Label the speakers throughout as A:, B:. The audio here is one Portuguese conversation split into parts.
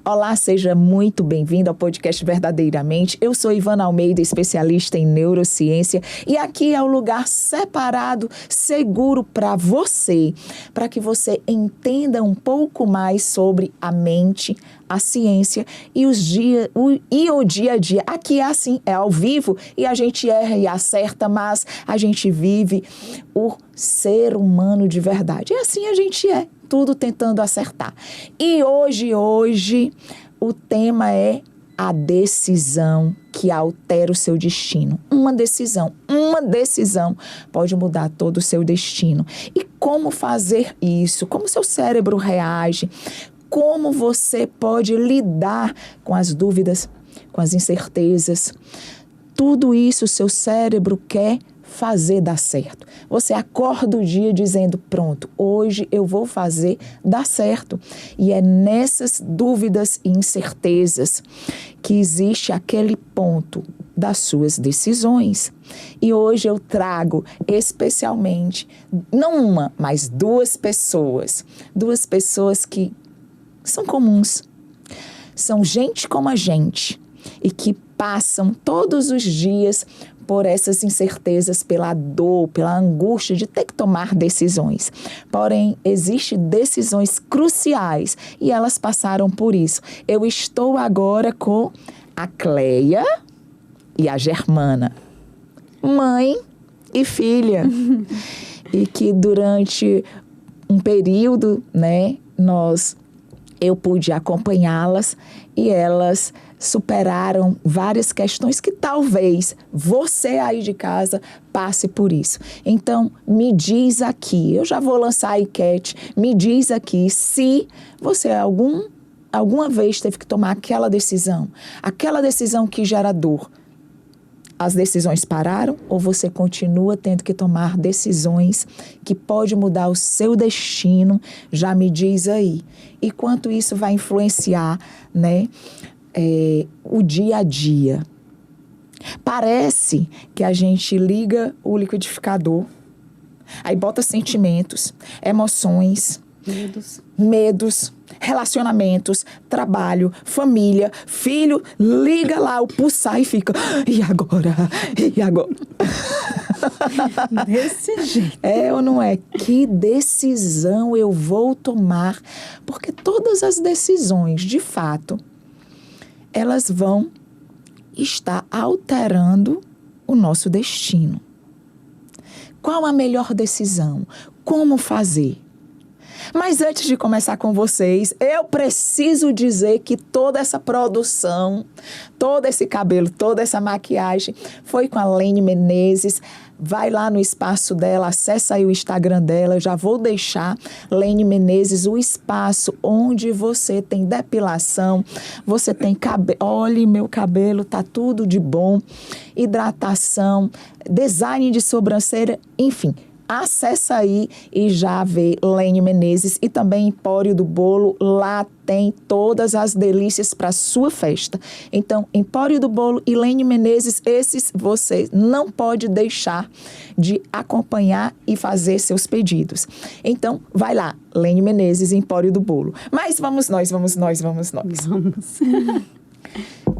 A: Olá, seja muito bem-vindo ao podcast Verdadeiramente. Eu sou Ivana Almeida, especialista em neurociência, e aqui é o lugar separado, seguro para você, para que você entenda um pouco mais sobre a mente, a ciência e o dia a dia. Aqui é assim, é ao vivo e a gente erra e acerta, mas a gente vive o ser humano de verdade. E assim a gente é, tudo tentando acertar. E hoje o tema é a decisão que altera o seu destino. Uma decisão pode mudar todo o seu destino. E como fazer isso? Como seu cérebro reage? Como você pode lidar com as dúvidas, com as incertezas? Tudo isso o seu cérebro quer fazer dar certo. Você acorda o dia dizendo, pronto, hoje eu vou fazer dar certo. E é nessas dúvidas e incertezas que existe aquele ponto das suas decisões. E hoje eu trago especialmente, não uma, mas duas pessoas que são comuns, são gente como a gente e que passam todos os dias por essas incertezas, pela dor, pela angústia de ter que tomar decisões. Porém, existem decisões cruciais e elas passaram por isso. Eu estou agora com a Cleia e a Germana, mãe e filha, e que durante um período, eu pude acompanhá-las e elas superaram várias questões que talvez você aí de casa passe por isso. Então, me diz aqui, eu já vou lançar a enquete, me diz aqui se você alguma vez teve que tomar aquela decisão que gera dor. As decisões pararam ou você continua tendo que tomar decisões que pode mudar o seu destino? Já me diz aí. E quanto isso vai influenciar, o dia a dia? Parece que a gente liga o liquidificador, aí bota sentimentos, emoções, medos, relacionamentos, trabalho, família, filho, liga lá o pulsar e fica, e agora?
B: Desse jeito.
A: É ou não é? Que decisão eu vou tomar? Porque todas as decisões, de fato, elas vão estar alterando o nosso destino. Qual a melhor decisão? Como fazer? Mas antes de começar com vocês, eu preciso dizer que toda essa produção, todo esse cabelo, toda essa maquiagem foi com a Lene Menezes. Vai lá no espaço dela, acessa aí o Instagram dela. Eu já vou deixar, Lene Menezes, o espaço onde você tem depilação, você tem cabelo. Olha, meu cabelo tá tudo de bom. Hidratação, design de sobrancelha, enfim. Acessa aí e já vê Lene Menezes e também Empório do Bolo. Lá tem todas as delícias para sua festa. Então, Empório do Bolo e Lene Menezes, esses você não pode deixar de acompanhar e fazer seus pedidos. Então, vai lá, Lene Menezes e Empório do Bolo. Mas vamos nós.
B: Vamos.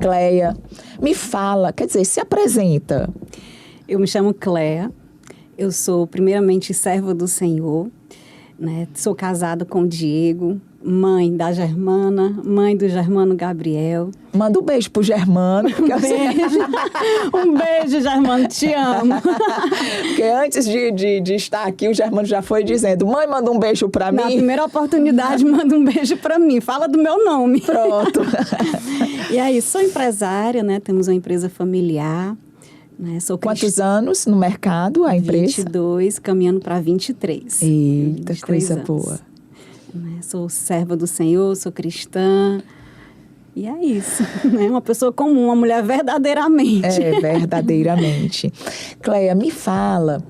A: Cleia, me fala, quer dizer, se apresenta.
B: Eu me chamo Cleia. Eu sou, primeiramente, serva do Senhor, Sou casada com o Diego, mãe da Germana, mãe do Germano Gabriel.
A: Manda um beijo pro Germano.
B: Um beijo, Germano, te amo.
A: Porque antes de estar aqui, o Germano já foi dizendo, mãe, manda um beijo pra mim.
B: Na primeira oportunidade, manda um beijo pra mim. Fala do meu nome.
A: Pronto.
B: E aí, sou empresária, Temos uma empresa familiar. Sou
A: Quantos anos no mercado a empresa?
B: 22, caminhando para 23.
A: Eita,
B: 23
A: coisa
B: anos.
A: boa.
B: Sou serva do Senhor, sou cristã. E é isso. Uma pessoa comum, uma mulher verdadeiramente.
A: É, verdadeiramente. Cleia, me fala,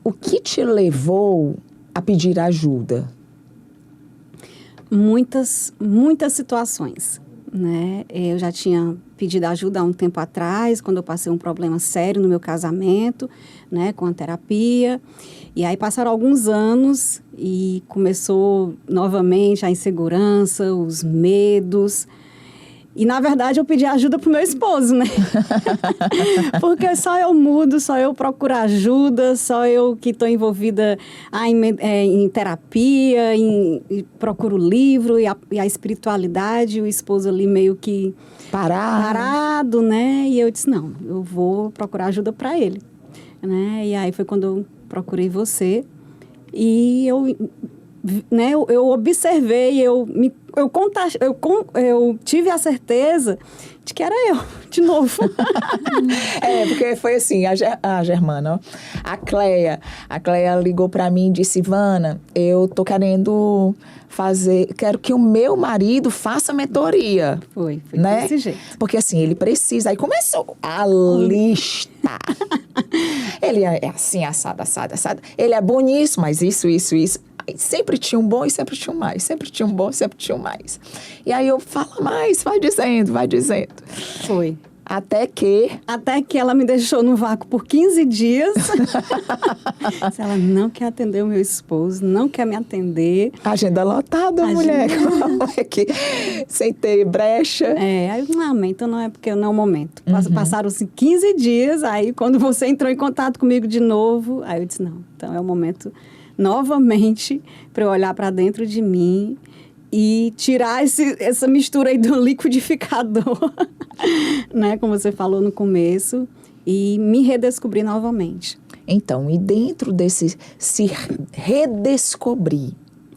A: o que te levou a pedir ajuda?
B: Muitas situações. né? Eu já tinha pedido ajuda há um tempo atrás, quando eu passei um problema sério no meu casamento, né, com a terapia. E aí passaram alguns anos e começou novamente a insegurança, os medos. E, na verdade, eu pedi ajuda pro meu esposo, né? Porque só eu mudo, só eu procuro ajuda, só eu que estou envolvida em terapia, procuro livro e a espiritualidade, o esposo ali meio que parado, né? E eu disse, não, eu vou procurar ajuda para ele, né? E aí foi quando eu procurei você e eu observei, eu tive a certeza de que era eu, de novo.
A: Porque foi assim, a Germana, ó, a Cleia ligou pra mim e disse, Ivana, eu tô quero que o meu marido faça mentoria.
B: Foi
A: né?
B: Desse jeito.
A: Porque assim, ele precisa. Aí começou a lista. Ele é assim, assado. Ele é bom nisso, mas isso. Sempre tinha um bom e sempre tinha um mais. Sempre tinha um bom e sempre tinha um mais. E aí eu falo mais, vai dizendo.
B: Foi.
A: Até que
B: ela me deixou no vácuo por 15 dias. Ela não quer atender o meu esposo, não quer me atender.
A: Agenda lotada, mulher. Sem ter brecha.
B: Aí eu amei, então não é porque não é o momento. Passaram-se 15 dias, aí quando você entrou em contato comigo de novo, aí eu disse, não, então é o momento novamente para eu olhar para dentro de mim e tirar essa mistura aí do liquidificador, né? Como você falou no começo, e me redescobrir novamente.
A: Então, e dentro desse se redescobrir,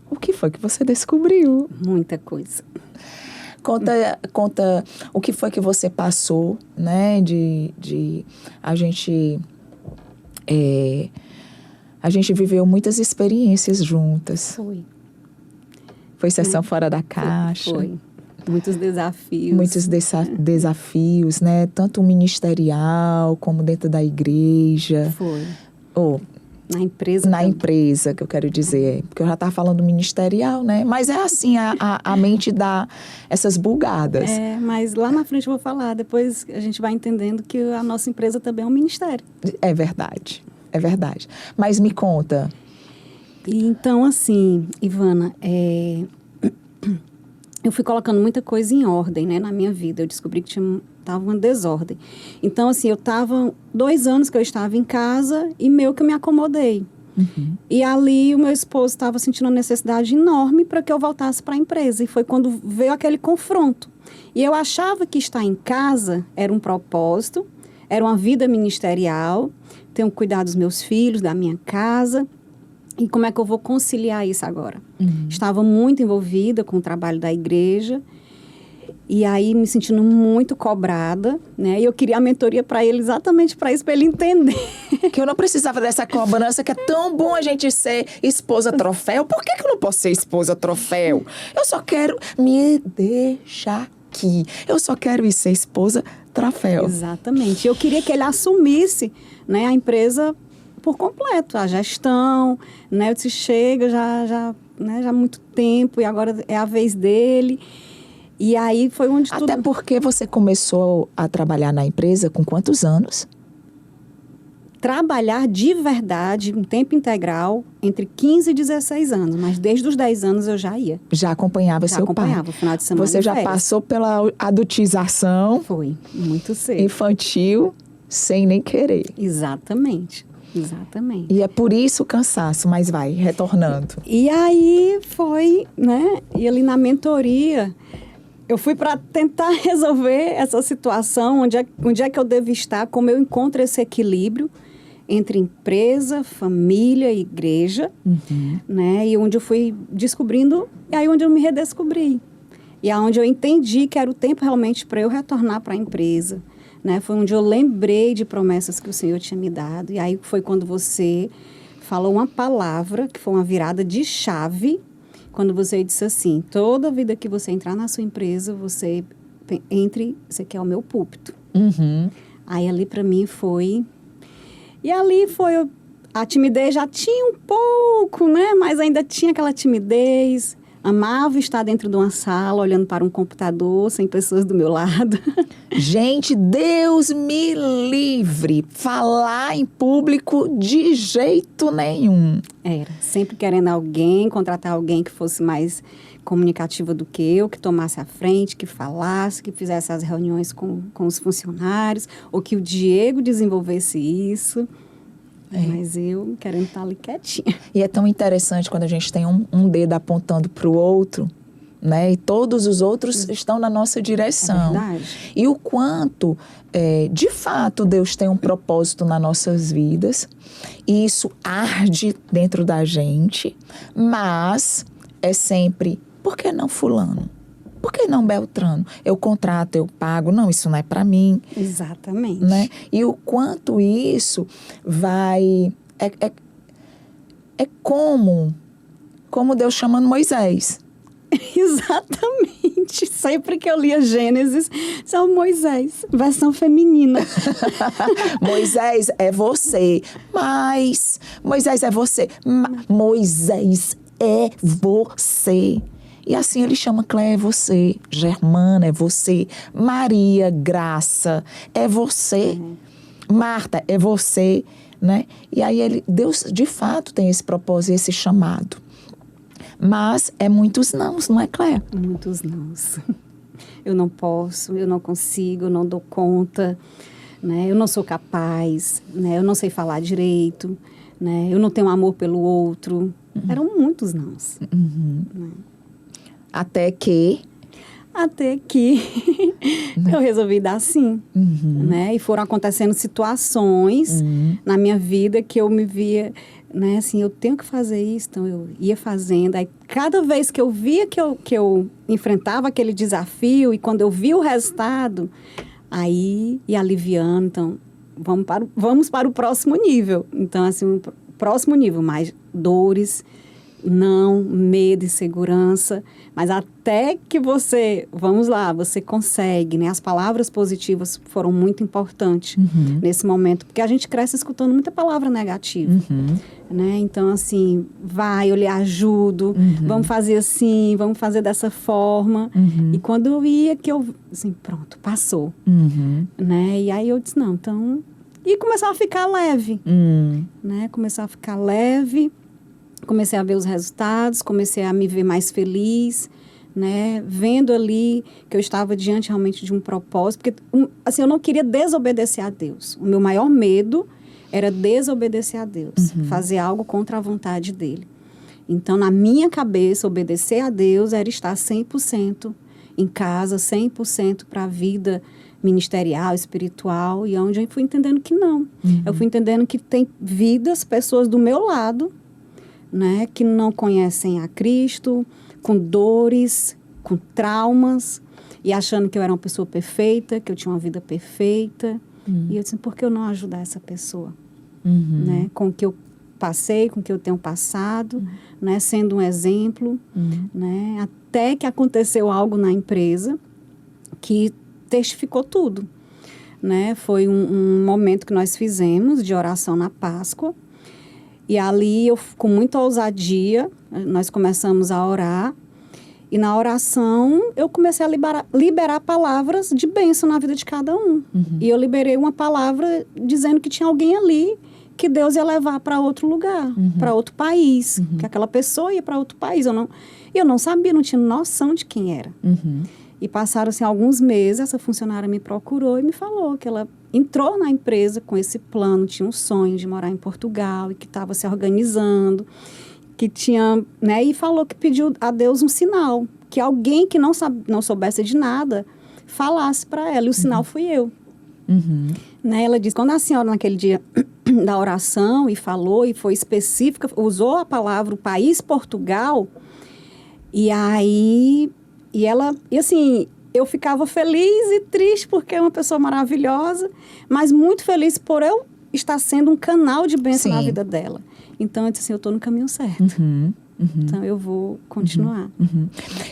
A: o que foi que você descobriu?
B: Muita coisa.
A: Conta o que foi que você passou, né? A gente viveu muitas experiências juntas. Foi sessão fora da caixa.
B: Foi. Muitos desafios.
A: Desafios, né? Tanto ministerial, como dentro da igreja.
B: Foi.
A: Na empresa, que eu quero dizer. Porque eu já estava falando ministerial, né? Mas é assim, a mente dá essas bugadas.
B: Mas lá na frente eu vou falar. Depois a gente vai entendendo que a nossa empresa também é um ministério.
A: É verdade. Mas me conta.
B: Então, assim, Ivana, eu fui colocando muita coisa em ordem, né, na minha vida. Eu descobri que estava uma desordem. Então, assim, 2 anos que eu estava em casa e meio que eu me acomodei.
A: Uhum.
B: E ali o meu esposo estava sentindo uma necessidade enorme para que eu voltasse para a empresa. E foi quando veio aquele confronto. E eu achava que estar em casa era um propósito, era uma vida ministerial, tenho que cuidar dos meus filhos, da minha casa. E como é que eu vou conciliar isso agora?
A: Uhum.
B: Estava muito envolvida com o trabalho da igreja. E aí, me sentindo muito cobrada, né? E eu queria a mentoria para ele, exatamente para isso, para ele entender.
A: Que eu não precisava dessa cobrança, que é tão bom a gente ser esposa troféu. Por que eu não posso ser esposa troféu? Eu só quero me deixar aqui. Eu só quero ser esposa troféu.
B: Exatamente. Eu queria que ele assumisse, né, a empresa por completo, a gestão, né? Eu disse, chega, já há muito tempo e agora é a vez dele. E aí foi onde tudo...
A: Até porque você começou a trabalhar na empresa com quantos anos?
B: Trabalhar de verdade, em tempo integral, entre 15 e 16 anos. Mas desde os 10 anos eu já ia.
A: Já acompanhava seu pai?
B: Já acompanhava, final de semana.
A: Você já passou pela adultização?
B: Foi, muito cedo.
A: Infantil, sem nem querer.
B: Exatamente.
A: E é por isso o cansaço, mas vai, retornando.
B: E aí foi, né? E ali na mentoria... Eu fui para tentar resolver essa situação, onde é que eu devo estar, como eu encontro esse equilíbrio entre empresa, família e igreja, né? E onde eu fui descobrindo, e aí onde eu me redescobri. E aonde eu entendi que era o tempo realmente para eu retornar para a empresa, né? Foi onde eu lembrei de promessas que o Senhor tinha me dado. E aí foi quando você falou uma palavra, que foi uma virada de chave, quando você disse assim, toda vida que você entrar na sua empresa, você quer o meu púlpito.
A: Uhum.
B: Aí ali para mim foi... E ali foi... A timidez já tinha um pouco, né? Mas ainda tinha aquela timidez. Amava estar dentro de uma sala, olhando para um computador, sem pessoas do meu lado.
A: Gente, Deus me livre. Falar em público de jeito nenhum.
B: Era. Sempre querendo alguém, contratar alguém que fosse mais comunicativa do que eu, que tomasse a frente, que falasse, que fizesse as reuniões com os funcionários, ou que o Diego desenvolvesse isso. Mas eu querendo estar ali quietinha.
A: E é tão interessante quando a gente tem um dedo apontando para o outro, né? E todos os outros estão na nossa direção.
B: É verdade.
A: E o quanto, de fato, Deus tem um propósito nas nossas vidas. E isso arde dentro da gente. Mas é sempre, por que não fulano? Por que não Beltrano? Eu contrato, eu pago. Não, isso não é para mim.
B: Exatamente.
A: Né? E o quanto isso vai... É como Deus chamando Moisés.
B: Exatamente. Sempre que eu lia Gênesis, são Moisés, versão feminina.
A: Moisés é você, mas... Moisés é você. Moisés é você. E assim ele chama Cléia, é você. Germana, é você. Maria, Graça, é você. Marta, é você. Né? E aí Deus, de fato, tem esse propósito, esse chamado. Mas é muitos nãos, não é, Cléia?
B: Muitos nãos. Eu não posso, eu não consigo, eu não dou conta, né? Eu não sou capaz, né? Eu não sei falar direito, né? Eu não tenho amor pelo outro. Eram muitos nãos. Né?
A: Até que
B: eu resolvi dar sim, né? E foram acontecendo situações na minha vida que eu me via, né? Assim, eu tenho que fazer isso, então eu ia fazendo. Aí, cada vez que eu via que eu enfrentava aquele desafio e quando eu vi o resultado, aí ia aliviando. Então, vamos para o próximo nível. Então, assim, o próximo nível, mais dores, não, medo, insegurança, mas até que você consegue, né? As palavras positivas foram muito importantes nesse momento, porque a gente cresce escutando muita palavra negativa, né? Então, assim, eu lhe ajudo, vamos fazer assim, vamos fazer dessa forma, e quando eu ia, que eu, assim, pronto, passou, né? E aí eu disse, não, então... E começou a ficar leve, né? Começou a ficar leve. Comecei a ver os resultados, comecei a me ver mais feliz, né? Vendo ali que eu estava diante realmente de um propósito. Porque, assim, eu não queria desobedecer a Deus. O meu maior medo era desobedecer a Deus. Fazer algo contra a vontade dEle. Então, na minha cabeça, obedecer a Deus era estar 100% em casa, 100% para a vida ministerial, espiritual. E onde eu fui entendendo que não. Eu fui entendendo que tem vidas, pessoas do meu lado, né, que não conhecem a Cristo, com dores, com traumas, e achando que eu era uma pessoa perfeita, que eu tinha uma vida perfeita. E eu disse, por que eu não ajudar essa pessoa? Né, com o que eu passei, com o que eu tenho passado, né, sendo um exemplo. Né, até que aconteceu algo na empresa que testificou tudo. Né, foi um momento que nós fizemos de oração na Páscoa. E ali, com muita ousadia, nós começamos a orar. E na oração, eu comecei a liberar palavras de bênção na vida de cada um. E eu liberei uma palavra dizendo que tinha alguém ali que Deus ia levar para outro lugar, para outro país. Que aquela pessoa ia para outro país. Eu não sabia, não tinha noção de quem era. E passaram-se alguns meses, essa funcionária me procurou e me falou que ela entrou na empresa com esse plano, tinha um sonho de morar em Portugal e que estava se organizando, que tinha, né, e falou que pediu a Deus um sinal, que alguém que não soubesse de nada falasse para ela, e o sinal fui eu. Né, ela disse, quando a senhora naquele dia da oração e falou, e foi específica, usou a palavra o país Portugal, e aí... E assim, eu ficava feliz e triste porque é uma pessoa maravilhosa, mas muito feliz por eu estar sendo um canal de bênção na vida dela. Então, eu disse assim, eu estou no caminho certo. Então, eu vou continuar.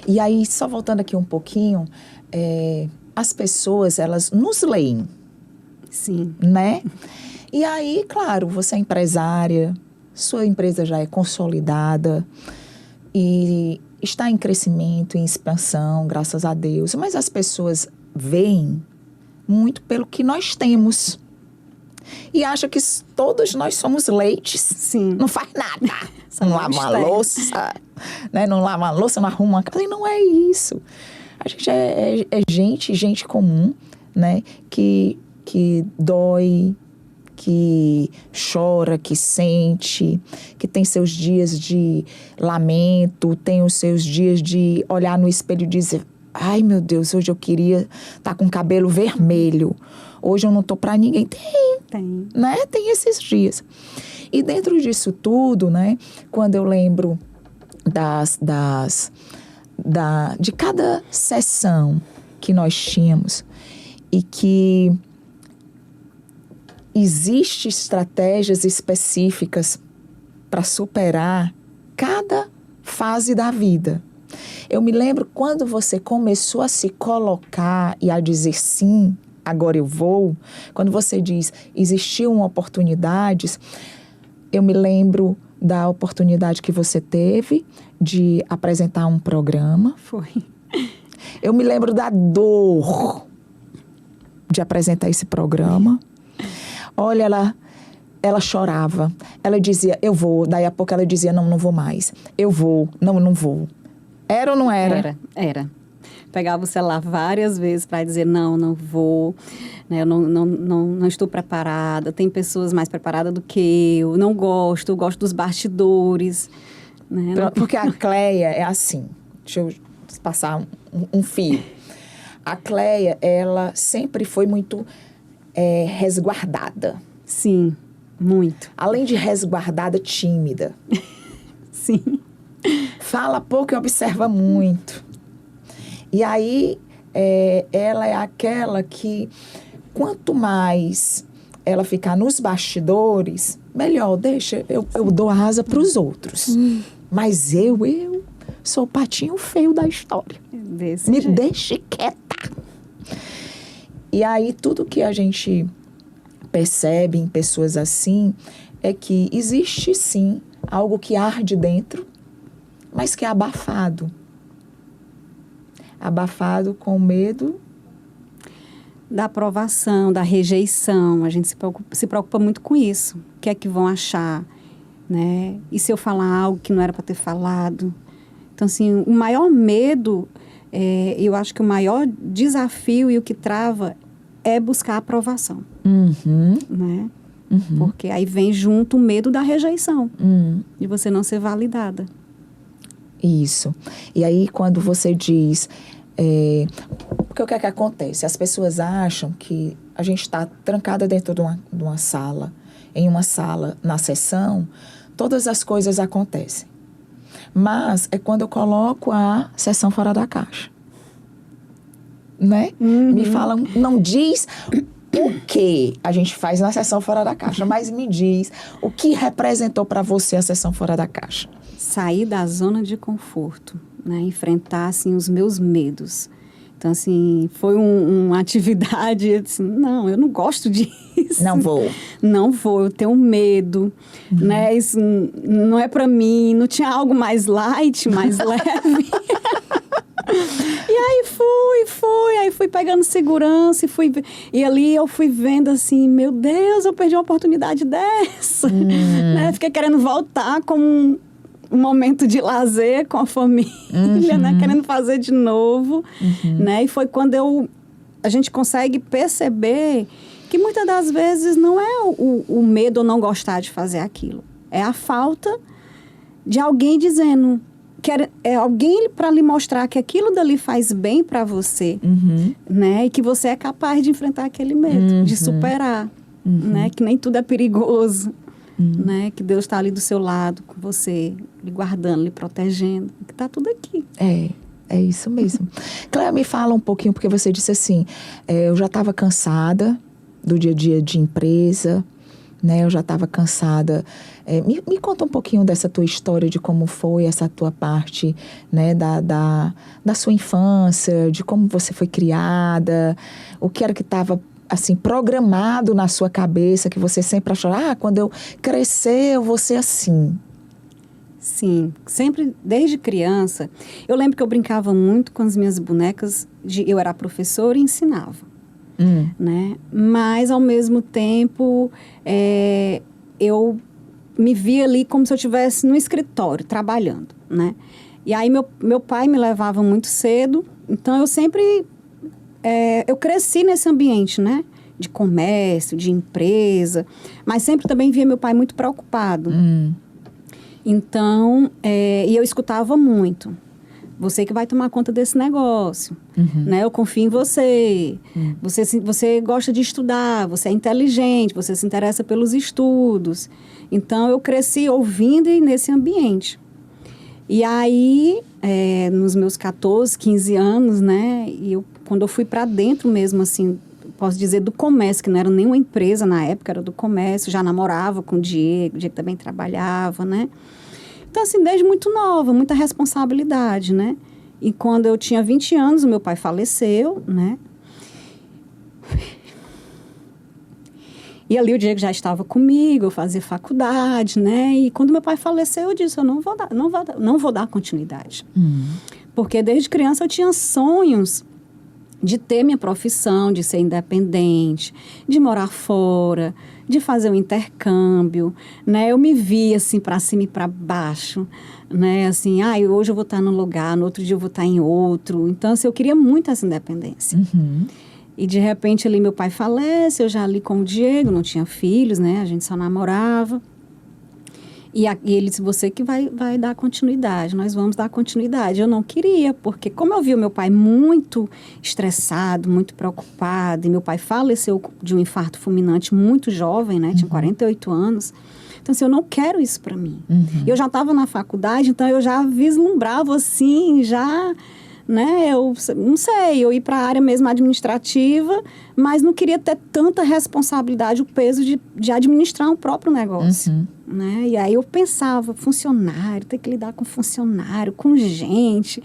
A: E aí, só voltando aqui um pouquinho, as pessoas, elas nos leem.
B: Sim.
A: Né? E aí, claro, você é empresária, sua empresa já é consolidada e está em crescimento, em expansão, graças a Deus. Mas as pessoas veem muito pelo que nós temos. E acham que todos nós somos leites.
B: Sim.
A: Não faz nada. Não lava uma louça, né? Não lava uma louça, não arruma uma casa. E não é isso. A gente é gente comum, né? Que dói, que chora, que sente, que tem seus dias de lamento, tem os seus dias de olhar no espelho e dizer: ai, meu Deus, hoje eu queria estar com o cabelo vermelho. Hoje eu não tô para ninguém. Tem, né? Tem esses dias. E dentro disso tudo, né? Quando eu lembro de cada sessão que nós tínhamos e que existem estratégias específicas para superar cada fase da vida. Eu me lembro quando você começou a se colocar e a dizer sim, agora eu vou. Quando você diz, existiam oportunidades, eu me lembro da oportunidade que você teve de apresentar um programa.
B: Foi.
A: Eu me lembro da dor de apresentar esse programa. Olha, ela chorava. Ela dizia, eu vou. Daí a pouco ela dizia, não vou mais. Eu vou. Não vou. Era ou não era?
B: Era. Pegava o celular várias vezes para dizer, não vou. Né? Eu não estou preparada. Tem pessoas mais preparadas do que eu. Não gosto. Eu gosto dos bastidores. Né?
A: Porque a Cleia é assim. Deixa eu passar um fio. A Cleia, ela sempre foi muito resguardada.
B: Sim, muito.
A: Além de resguardada, tímida.
B: Sim.
A: Fala pouco e observa muito. E aí, ela é aquela que, quanto mais ela ficar nos bastidores, melhor, deixa, eu dou asa para os outros. Mas eu sou o patinho feio da história. Me deixe quieta. E aí, tudo que a gente percebe em pessoas assim é que existe, sim, algo que arde dentro, mas que é abafado. Abafado com medo
B: da aprovação, da rejeição. A gente se preocupa muito com isso. O que é que vão achar? Né? E se eu falar algo que não era para ter falado? Então, assim, o maior medo, eu acho que o maior desafio e o que trava é buscar a aprovação. Né? Porque aí vem junto o medo da rejeição, de você não ser validada.
A: Isso. E aí, quando você diz... porque o que é que acontece? As pessoas acham que a gente está trancada dentro de uma sala. Em uma sala, na sessão, todas as coisas acontecem. Mas é quando eu coloco a sessão fora da caixa. Né? Me falam, não diz o que a gente faz na sessão fora da caixa, mas me diz o que representou para você a sessão fora da caixa.
B: Sair da zona de conforto, né? Enfrentar, assim, os meus medos. Então, assim, foi uma atividade, eu disse, não, eu não gosto disso.
A: Não vou.
B: Não vou, eu tenho medo, né? Isso não é para mim, não tinha algo mais light, mais leve. E aí fui pegando segurança e ali eu fui vendo assim, meu Deus, eu perdi uma oportunidade dessa. Né? Fiquei querendo voltar com um momento de lazer com a família, né? Querendo fazer de novo, né? E foi quando a gente consegue perceber que muitas das vezes não é o medo ou não gostar de fazer aquilo. É a falta de alguém dizendo... É alguém para lhe mostrar que aquilo dali faz bem para você, né? E que você é capaz de enfrentar aquele medo, de superar, né? Que nem tudo é perigoso, né? Que Deus está ali do seu lado, com você, lhe guardando, lhe protegendo, que está tudo aqui.
A: É isso mesmo. Cléia, me fala um pouquinho, porque você disse assim, eu já estava cansada do dia a dia de empresa, né? Eu já estava cansada. Me conta um pouquinho dessa tua história, de como foi essa tua parte, né? Da sua infância, de como você foi criada, o que era que estava, assim, programado na sua cabeça, que você sempre achou, quando eu crescer eu vou ser assim.
B: Sim, sempre, desde criança. Eu lembro que eu brincava muito com as minhas bonecas, eu era professora e ensinava, né? Mas, ao mesmo tempo, eu me via ali como se eu estivesse no escritório, trabalhando, né? E aí, meu pai me levava muito cedo, então eu sempre... eu cresci nesse ambiente, né? De comércio, de empresa, mas sempre também via meu pai muito preocupado. Então, e eu escutava muito. Você que vai tomar conta desse negócio, né? Eu confio em você. Você gosta de estudar, você é inteligente, você se interessa pelos estudos. Então, eu cresci ouvindo e nesse ambiente. E aí, nos meus 14, 15 anos, né? Quando eu fui para dentro mesmo, assim, posso dizer, do comércio, que não era nenhuma empresa na época, era do comércio, já namorava com o Diego também trabalhava, né? Então, assim, desde muito nova, muita responsabilidade, né? E quando eu tinha 20 anos, o meu pai faleceu, né? E ali o Diego já estava comigo, eu fazia faculdade, né? E quando meu pai faleceu, eu disse, eu não vou dar continuidade. Porque desde criança eu tinha sonhos de ter minha profissão, de ser independente, de morar fora, de fazer um intercâmbio, né? Eu me via, assim, para cima e para baixo, né? Assim, hoje eu vou estar num lugar, no outro dia eu vou estar em outro. Então, assim, eu queria muito essa independência. E, de repente, ali meu pai falece, eu já ali com o Diego, não tinha filhos, né? A gente só namorava. E ele disse, você que vai dar continuidade, nós vamos dar continuidade. Eu não queria, porque como eu vi o meu pai muito estressado, muito preocupado, e meu pai faleceu de um infarto fulminante muito jovem, né? Tinha 48 anos. Então, assim, eu não quero isso para mim. Eu já estava na faculdade, então eu já vislumbrava, assim, né, eu não sei, eu ir para a área mesmo administrativa, mas não queria ter tanta responsabilidade, o peso de administrar um próprio negócio, né? E aí eu pensava, funcionário, ter que lidar com funcionário, com gente,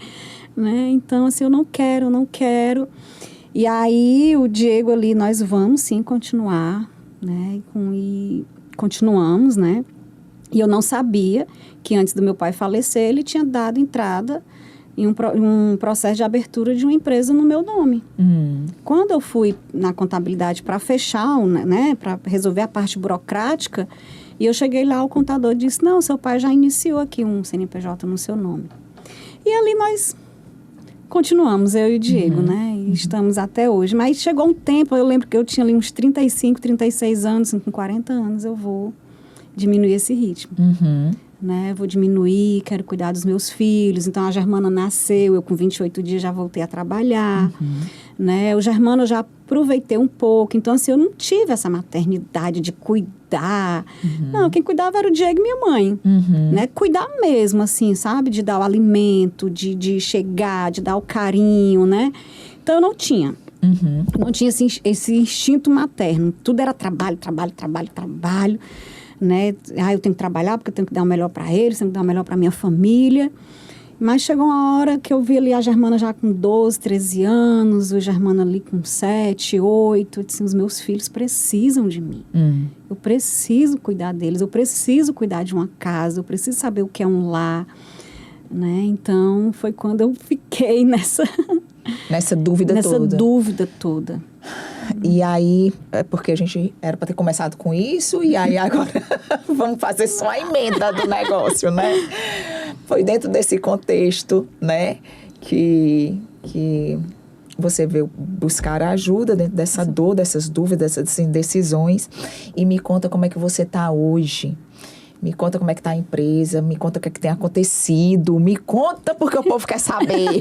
B: né? Então, assim, eu não quero. E aí o Diego ali, nós vamos sim continuar, né? E continuamos, né? E eu não sabia que antes do meu pai falecer, ele tinha dado entrada em um processo de abertura de uma empresa no meu nome. Quando eu fui na contabilidade para fechar, né, para resolver a parte burocrática, e eu cheguei lá, o contador disse, não, seu pai já iniciou aqui um CNPJ no seu nome. E ali nós continuamos, eu e o Diego, né, e estamos até hoje. Mas chegou um tempo, eu lembro que eu tinha ali uns 35, 36 anos, com 40 anos eu vou diminuir esse ritmo. Né, vou diminuir, quero cuidar dos meus filhos. Então, a Germana nasceu, eu com 28 dias já voltei a trabalhar. Né? O Germano eu já aproveitei um pouco. Então, assim, eu não tive essa maternidade de cuidar. Não, quem cuidava era o Diego e minha mãe. Né? Cuidar mesmo, assim, sabe? De dar o alimento, de chegar, de dar o carinho, né? Então, eu não tinha. Não tinha esse instinto materno. Tudo era trabalho. Né? Eu tenho que trabalhar porque eu tenho que dar o melhor para eles, tenho que dar o melhor para minha família. Mas chegou uma hora que eu vi ali a Germana já com 12, 13 anos, o Germana ali com 7, 8. Eu disse, os meus filhos precisam de mim. Eu preciso cuidar deles, eu preciso cuidar de uma casa, eu preciso saber o que é um lar. Né? Então, foi quando eu fiquei nessa
A: dúvida
B: toda.
A: E aí, porque a gente era para ter começado com isso, e aí agora vamos fazer só a emenda do negócio, né? Foi dentro desse contexto, né, que você veio buscar ajuda dentro dessa dor, dessas dúvidas, dessas indecisões. E me conta como é que você está hoje. Me conta como é que está a empresa, me conta o que é que tem acontecido, me conta porque o povo quer saber.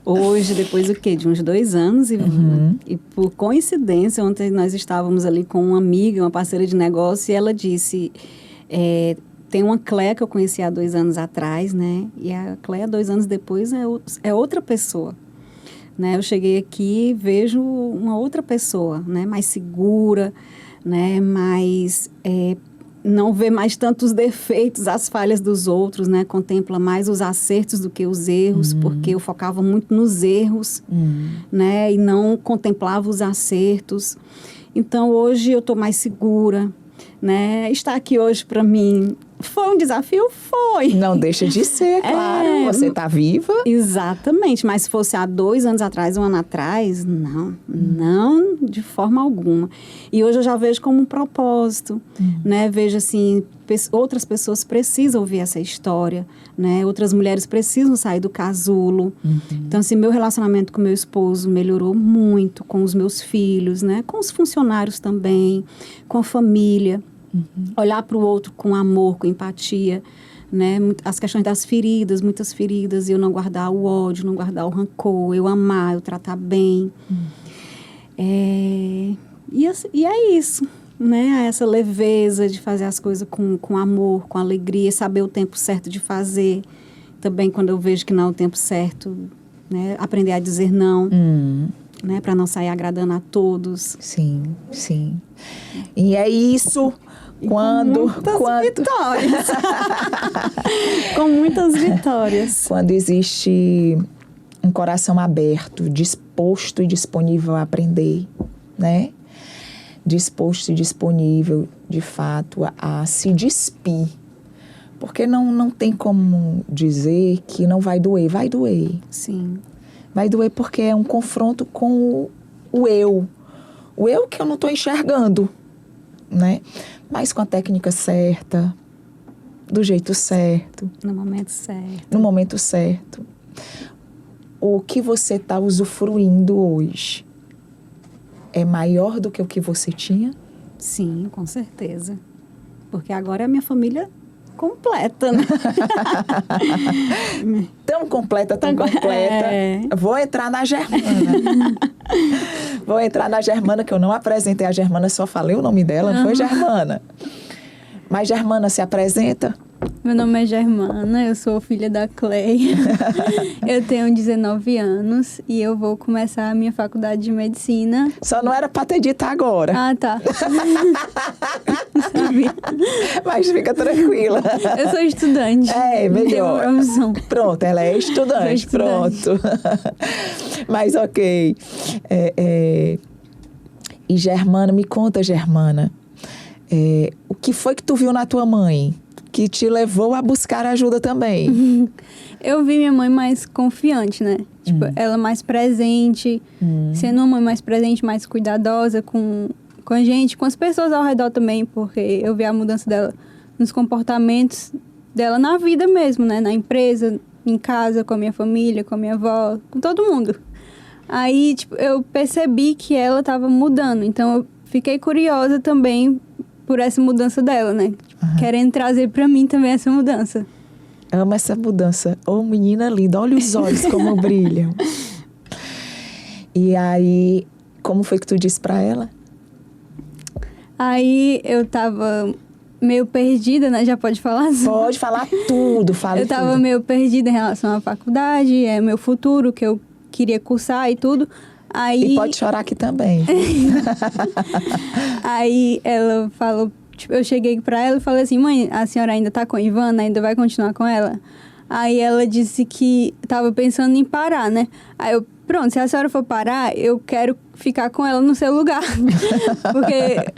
B: Hoje, depois de uns 2 anos, e por coincidência, ontem nós estávamos ali com uma amiga, uma parceira de negócio, e ela disse, tem uma Cléa que eu conheci há 2 anos atrás, né? E a Cléa, 2 anos depois, é outra pessoa. Né? Eu cheguei aqui e vejo uma outra pessoa, né? Mais segura, né? Mais... não vê mais tantos defeitos, as falhas dos outros, né? Contempla mais os acertos do que os erros, porque eu focava muito nos erros, né? E não contemplava os acertos. Então, hoje eu estou mais segura, né? Estar aqui hoje, para mim, Foi um desafio? Foi.
A: Não deixa de ser, claro. Você está viva.
B: Exatamente. Mas se fosse há 2 anos atrás, 1 ano atrás, não de forma alguma. E hoje eu já vejo como um propósito, né? Vejo assim, outras pessoas precisam ouvir essa história, né? Outras mulheres precisam sair do casulo. Então, assim, meu relacionamento com meu esposo melhorou muito, com os meus filhos, né? Com os funcionários também, com a família. Olhar para o outro com amor, com empatia, né? As questões das feridas, muitas feridas, eu não guardar o ódio, não guardar o rancor, eu amar, eu tratar bem. E é isso, né? Essa leveza de fazer as coisas com amor, com alegria, saber o tempo certo de fazer. Também quando eu vejo que não é o tempo certo, né? Aprender a dizer não, né? Para não sair agradando a todos.
A: Sim, sim. E é isso. Quando
B: vitórias. Com muitas vitórias.
A: Quando existe um coração aberto, disposto e disponível a aprender, né? Disposto e disponível, de fato, a se despir. Porque não tem como dizer que não vai doer. Vai doer.
B: Sim.
A: Vai doer porque é um confronto com o eu. O eu que eu não estou enxergando, né? Mas com a técnica certa, do jeito certo.
B: No momento certo.
A: No momento certo. O que você está usufruindo hoje é maior do que o que você tinha?
B: Sim, com certeza. Porque agora é a minha família completa, né?
A: Tão completa, tão completa. Vou entrar na Germana. Que eu não apresentei a Germana, só falei o nome dela, não foi Germana. Mas Germana se apresenta?
C: Meu nome é Germana, eu sou filha da Cleia. Eu tenho 19 anos e eu vou começar a minha faculdade de medicina.
A: Só não era para ter dito agora.
C: Ah, tá.
A: Mas fica tranquila.
C: Eu sou estudante.
A: É, melhor. Pronto, ela é estudante. Pronto. Mas ok. E Germana, me conta, Germana. O que foi que tu viu na tua mãe que te levou a buscar ajuda também?
C: Eu vi minha mãe mais confiante, né? Tipo, ela mais presente, sendo uma mãe mais presente, mais cuidadosa com a gente, com as pessoas ao redor também, porque eu vi a mudança dela nos comportamentos dela na vida mesmo, né? Na empresa, em casa, com a minha família, com a minha avó, com todo mundo. Aí, tipo, eu percebi que ela estava mudando, então eu fiquei curiosa também por essa mudança dela, né? Querendo trazer pra mim também essa mudança.
A: Amo essa mudança. Ô, menina linda, olha os olhos como brilham. E aí, como foi que tu disse pra ela?
C: Aí eu tava meio perdida, né? Já pode falar assim?
A: Pode falar tudo, fala
C: tudo. Eu tava meio perdida em relação à faculdade, meu futuro, que eu queria cursar e tudo. Aí...
A: E pode chorar aqui também.
C: Aí ela falou, tipo, eu cheguei pra ela e falei assim, mãe, a senhora ainda tá com a Ivana? Ainda vai continuar com ela? Aí ela disse que tava pensando em parar, né? Aí eu, pronto, se a senhora for parar, eu quero ficar com ela no seu lugar. Porque...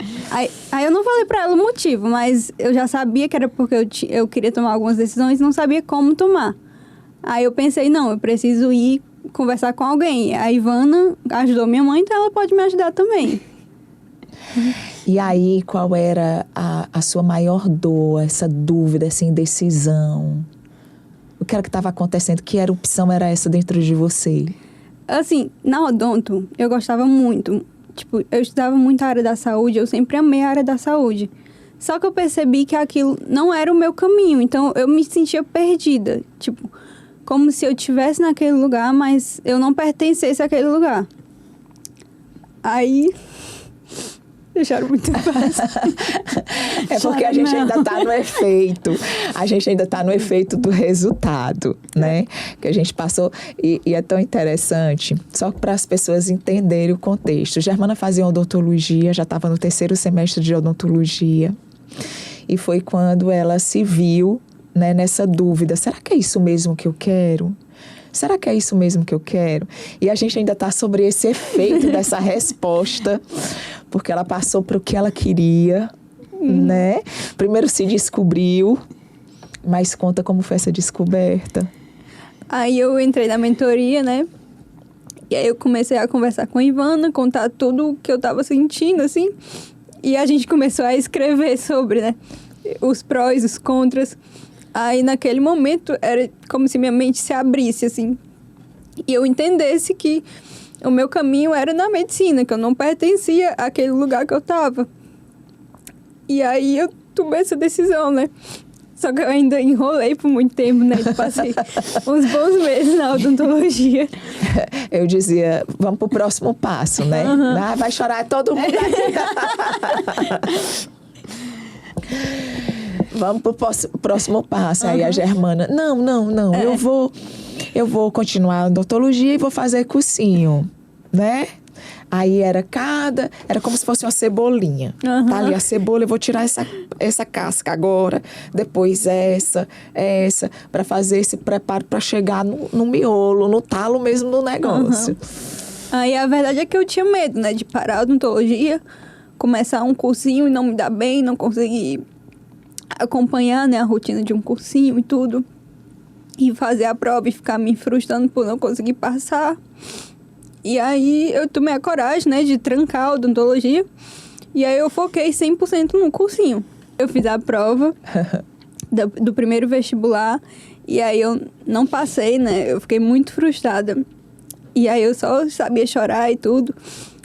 C: Aí eu não falei pra ela o motivo, mas eu já sabia que era porque eu queria tomar algumas decisões e não sabia como tomar. Aí eu pensei, não, eu preciso ir conversar com alguém. A Ivana ajudou minha mãe, então ela pode me ajudar também.
A: E aí, qual era a sua maior dor, essa dúvida, essa indecisão? O que era que estava acontecendo? Que erupção era essa dentro de você?
C: Assim, na odonto, eu gostava muito. Tipo, eu estudava muito a área da saúde, eu sempre amei a área da saúde. Só que eu percebi que aquilo não era o meu caminho, então eu me sentia perdida. Tipo, como se eu estivesse naquele lugar, mas eu não pertencesse àquele lugar. Aí... Eu choro muito fácil.
A: É porque a gente ainda está no efeito. A gente ainda está no efeito do resultado, né? Que a gente passou. E é tão interessante, só para as pessoas entenderem o contexto. Germana fazia odontologia, já estava no 3º semestre de odontologia. E foi quando ela se viu, né, nessa dúvida. Será que é isso mesmo que eu quero? Será que é isso mesmo que eu quero? E a gente ainda está sobre esse efeito dessa resposta, porque ela passou para o que ela queria, né? Primeiro se descobriu, mas conta como foi essa descoberta.
C: Aí eu entrei na mentoria, né? E aí eu comecei a conversar com a Ivana, contar tudo o que eu tava sentindo, assim. E a gente começou a escrever sobre, né? Os prós, os contras. Aí naquele momento era como se minha mente se abrisse, assim. E eu entendesse que o meu caminho era na medicina, que eu não pertencia àquele lugar que eu tava. E aí eu tomei essa decisão, né? Só que eu ainda enrolei por muito tempo, né? Eu passei uns bons meses na odontologia.
A: Eu dizia, vamos pro próximo passo, né? Ah, vai chorar todo mundo aqui. Vamos pro próximo passo. Aí a Germana, não, eu vou continuar a odontologia e vou fazer cursinho, né? Aí era como se fosse uma cebolinha. Tá ali a cebola, eu vou tirar essa casca agora, depois essa, para fazer esse preparo para chegar no miolo, no talo mesmo do negócio.
C: Aí a verdade é que eu tinha medo, né, de parar a odontologia, começar um cursinho e não me dar bem, não conseguir acompanhar, né, a rotina de um cursinho e tudo. E fazer a prova e ficar me frustrando por não conseguir passar. E aí eu tomei a coragem, né, de trancar a odontologia. E aí eu foquei 100% no cursinho. Eu fiz a prova do primeiro vestibular. E aí eu não passei, né? Eu fiquei muito frustrada. E aí eu só sabia chorar e tudo.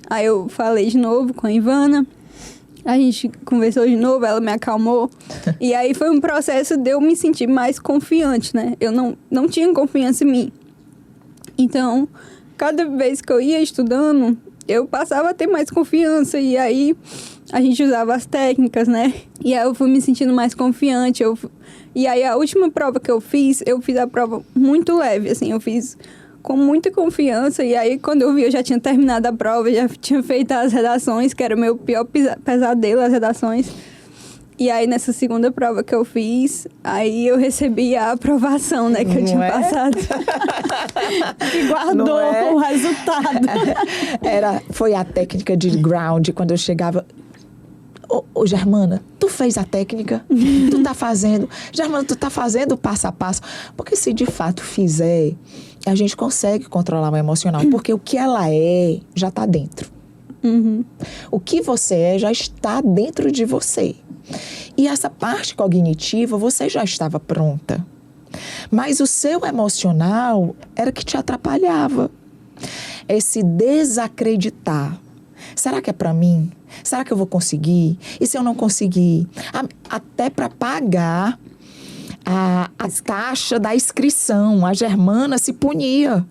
C: Aí eu falei de novo com a Ivana. A gente conversou de novo, ela me acalmou. E aí foi um processo de eu me sentir mais confiante, né? Eu não tinha confiança em mim. Então, cada vez que eu ia estudando, eu passava a ter mais confiança. E aí, a gente usava as técnicas, né? E aí, eu fui me sentindo mais confiante. E aí, a última prova que eu fiz a prova muito leve, assim. Eu fiz com muita confiança. E aí, quando eu vi, eu já tinha terminado a prova, já tinha feito as redações, que era o meu pior pesadelo, as redações. E aí, nessa segunda prova que eu fiz, aí eu recebi a aprovação, né, que eu tinha passado.
B: E guardou o resultado.
A: Foi a técnica de ground, quando eu chegava... Ô, Germana, tu fez a técnica? Tu tá fazendo? Germana, tu tá fazendo o passo a passo? Porque se de fato fizer, a gente consegue controlar o emocional. Porque o que ela já tá dentro. O que você já está dentro de você. E essa parte cognitiva, você já estava pronta. Mas o seu emocional era que te atrapalhava. Esse desacreditar. Será que é para mim? Será que eu vou conseguir? E se eu não conseguir? Até para pagar a taxa da inscrição, a Germana se punia.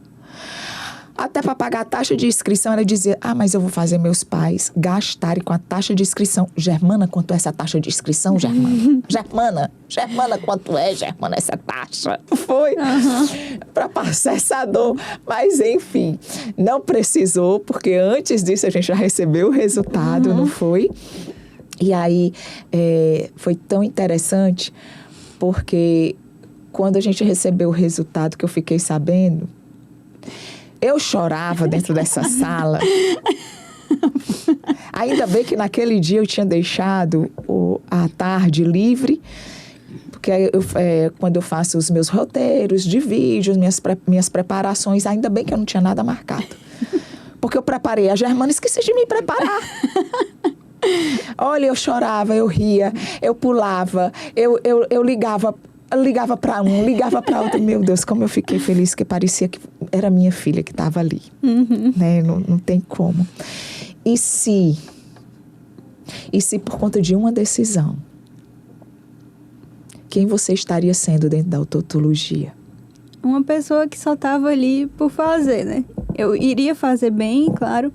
A: Até para pagar a taxa de inscrição, ela dizia, mas eu vou fazer meus pais gastarem com a taxa de inscrição. Germana, quanto é essa taxa de inscrição, Germana? Germana, quanto é, Germana, essa taxa? Foi para passar essa dor. Mas, enfim, não precisou, porque antes disso a gente já recebeu o resultado, não foi? E aí, foi tão interessante, porque quando a gente recebeu o resultado que eu fiquei sabendo, eu chorava dentro dessa sala. Ainda bem que naquele dia eu tinha deixado a tarde livre, porque quando eu faço os meus roteiros de vídeos, minhas preparações, ainda bem que eu não tinha nada marcado. Porque eu preparei a Germana e esqueci de me preparar. Olha, eu chorava, eu ria, eu pulava, eu ligava para um, ligava para outro. Meu Deus, como eu fiquei feliz, que parecia que era minha filha que estava ali. Né? Não tem como. E se por conta de uma decisão, quem você estaria sendo dentro da odontologia?
C: Uma pessoa que só estava ali por fazer, né? Eu iria fazer bem, claro,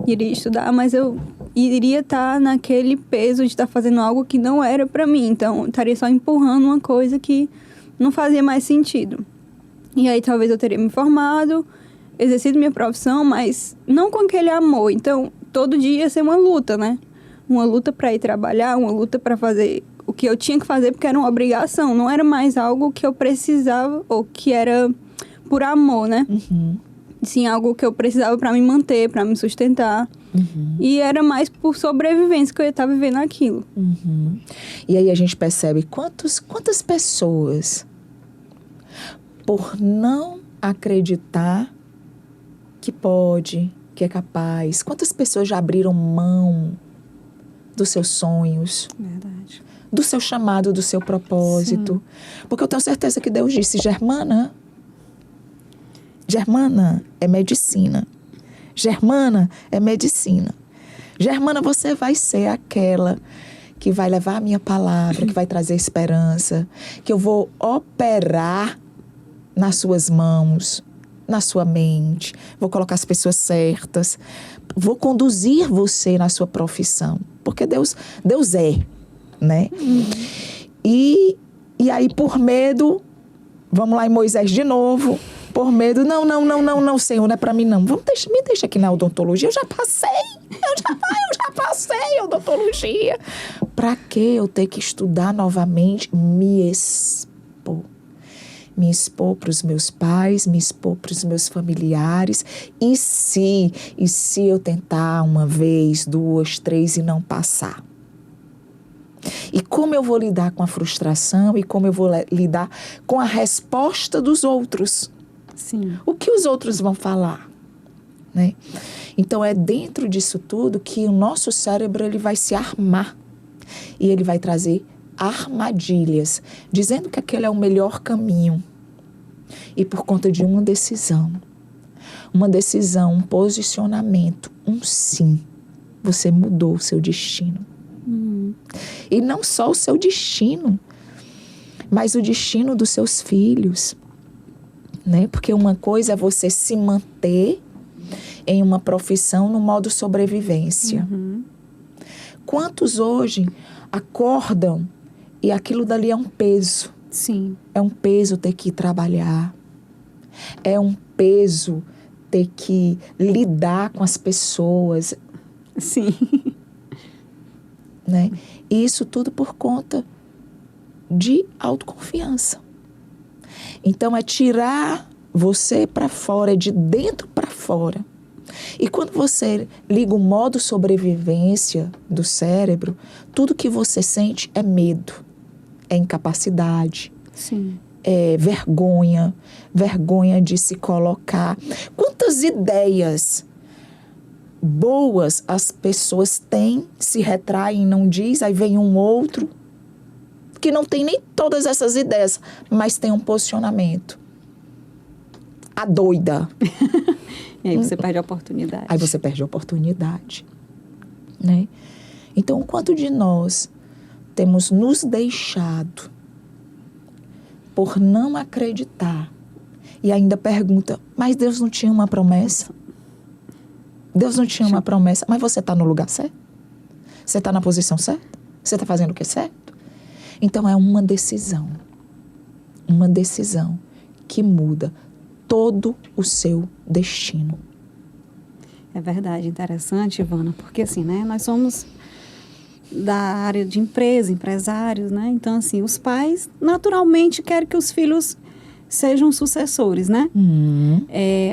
C: iria estudar, mas eu iria estar naquele peso de estar fazendo algo que não era para mim. Então, estaria só empurrando uma coisa que não fazia mais sentido. E aí, talvez eu teria me formado, exercido minha profissão, mas não com aquele amor. Então, todo dia ia ser uma luta, né? Uma luta para ir trabalhar, uma luta para fazer o que eu tinha que fazer, porque era uma obrigação. Não era mais algo que eu precisava ou que era por amor, né? Sim, algo que eu precisava para me manter, para me sustentar. E era mais por sobrevivência que eu estava vivendo aquilo.
A: E aí a gente percebe quantas pessoas, por não acreditar que pode, que é capaz, quantas pessoas já abriram mão dos seus sonhos,
B: Verdade.
A: do seu chamado, do seu propósito. Porque eu tenho certeza que Deus disse, Germana é medicina. Germana é medicina. Germana, você vai ser aquela que vai levar a minha palavra, que vai trazer esperança, que eu vou operar nas suas mãos, na sua mente, vou colocar as pessoas certas, vou conduzir você na sua profissão, porque Deus é, né? E aí, por medo, vamos lá em Moisés de novo, por medo, não, Senhor, não é para mim não. Me deixa aqui na odontologia, eu já passei odontologia. Para que eu ter que estudar novamente? Me expor para os meus pais, me expor para os meus familiares. E se eu tentar uma vez, 2, 3 e não passar? E como eu vou lidar com a frustração e como eu vou lidar com a resposta dos outros?
B: Sim.
A: O que os outros vão falar, né? Então é dentro disso tudo que o nosso cérebro ele vai se armar e ele vai trazer armadilhas, dizendo que aquele é o melhor caminho. E por conta de uma decisão, um posicionamento, um sim, você mudou o seu destino. E não só o seu destino, mas o destino dos seus filhos, né? Porque uma coisa é você se manter em uma profissão no modo sobrevivência. Quantos hoje acordam e aquilo dali é um peso?
B: Sim.
A: É um peso ter que ir trabalhar. É um peso ter que lidar com as pessoas.
B: Sim.
A: Né? E isso tudo por conta de autoconfiança. Então, é tirar você para fora, é de dentro para fora. E quando você liga o modo sobrevivência do cérebro, tudo que você sente é medo, é incapacidade,
B: Sim.
A: é vergonha de se colocar. Quantas ideias boas as pessoas têm, se retraem, não diz, aí vem um outro que não tem nem todas essas ideias, mas tem um posicionamento. A doida.
B: E aí você perde a oportunidade.
A: Aí você perde a oportunidade, né? Então, o quanto de nós temos nos deixado por não acreditar e ainda pergunta, mas Deus não tinha uma promessa? Deus não tinha uma promessa, mas você está no lugar certo? Você está na posição certa? Você está fazendo o que é certo? Então, é uma decisão que muda todo o seu destino.
B: É verdade, interessante, Ivana, porque assim, né, nós somos da área de empresários, né, então assim, os pais naturalmente querem que os filhos sejam sucessores, né?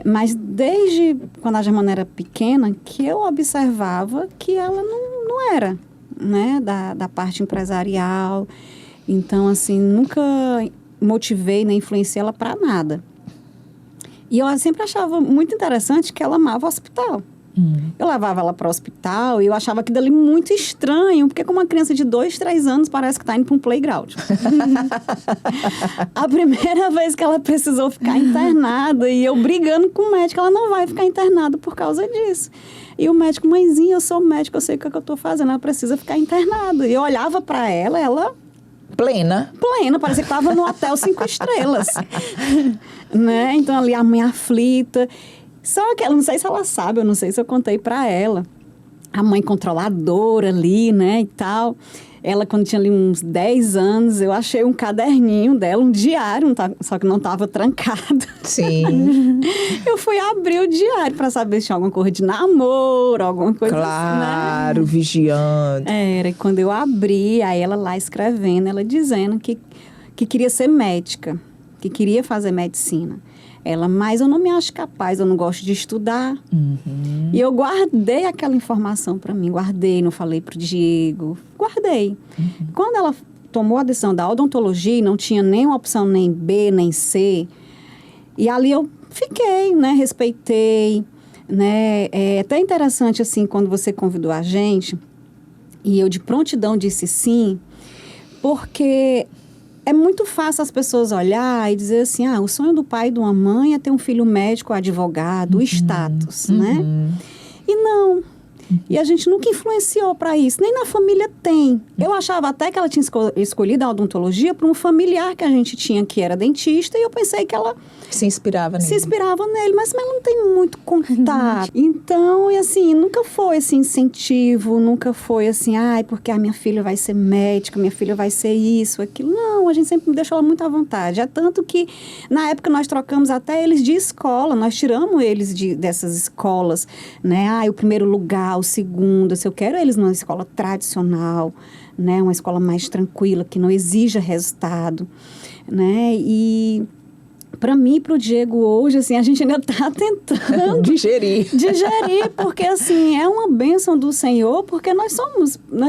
B: Mas desde quando a Germana era pequena, que eu observava que ela não era, né, da parte empresarial, então assim, nunca motivei nem influenciei ela para nada. E eu sempre achava muito interessante que ela amava o hospital. Eu levava ela para o hospital e eu achava aquilo ali muito estranho, porque como uma criança de 2, 3 anos parece que está indo para um playground. A primeira vez que ela precisou ficar internada e eu brigando com o médico, ela não vai ficar internada por causa disso. E o médico, mãezinha, eu sou médico, eu sei o que eu estou fazendo, ela precisa ficar internada. E eu olhava para ela...
A: Plena,
B: parecia que estava no hotel 5 estrelas. Né? Então, ali a mãe aflita. Só que ela, não sei se ela sabe, eu não sei se eu contei para ela. A mãe controladora ali, né, e tal. Ela, quando tinha ali uns 10 anos, eu achei um caderninho dela, um diário, só que não estava trancado.
A: Sim.
B: Eu fui abrir o diário para saber se tinha alguma coisa de namoro, alguma coisa
A: Claro,
B: assim, né?
A: vigiando.
B: Era, e quando eu abri, aí ela lá escrevendo, ela dizendo que queria ser médica, que queria fazer medicina. Ela, mas eu não me acho capaz, eu não gosto de estudar. E eu guardei aquela informação para mim, guardei, não falei pro Diego, guardei. Quando ela tomou a decisão da odontologia, não tinha nenhuma opção, nem B, nem C, e ali eu fiquei, né, respeitei, né, é até interessante, assim, quando você convidou a gente, e eu de prontidão disse sim, porque é muito fácil as pessoas olhar e dizer assim, o sonho do pai e de uma mãe é ter um filho médico, advogado, status, né? E não. E a gente nunca influenciou para isso, nem na família tem. Eu achava até que ela tinha escolhido a odontologia para um familiar que a gente tinha, que era dentista, e eu pensei que ela
A: se inspirava nele,
B: mas ela não tem muito contato. Então, e assim, nunca foi esse incentivo, nunca foi assim, porque a minha filha vai ser médica, minha filha vai ser isso, aquilo. Não, a gente sempre deixou ela muito à vontade. É tanto que, na época, nós trocamos até eles de escola, nós tiramos eles dessas escolas, né? O primeiro lugar, o segundo, se eu quero eles numa escola tradicional, né? Uma escola mais tranquila, que não exija resultado, né? E para mim e para o Diego hoje, assim, a gente ainda está tentando
A: digerir,
B: porque assim, é uma bênção do Senhor, porque nós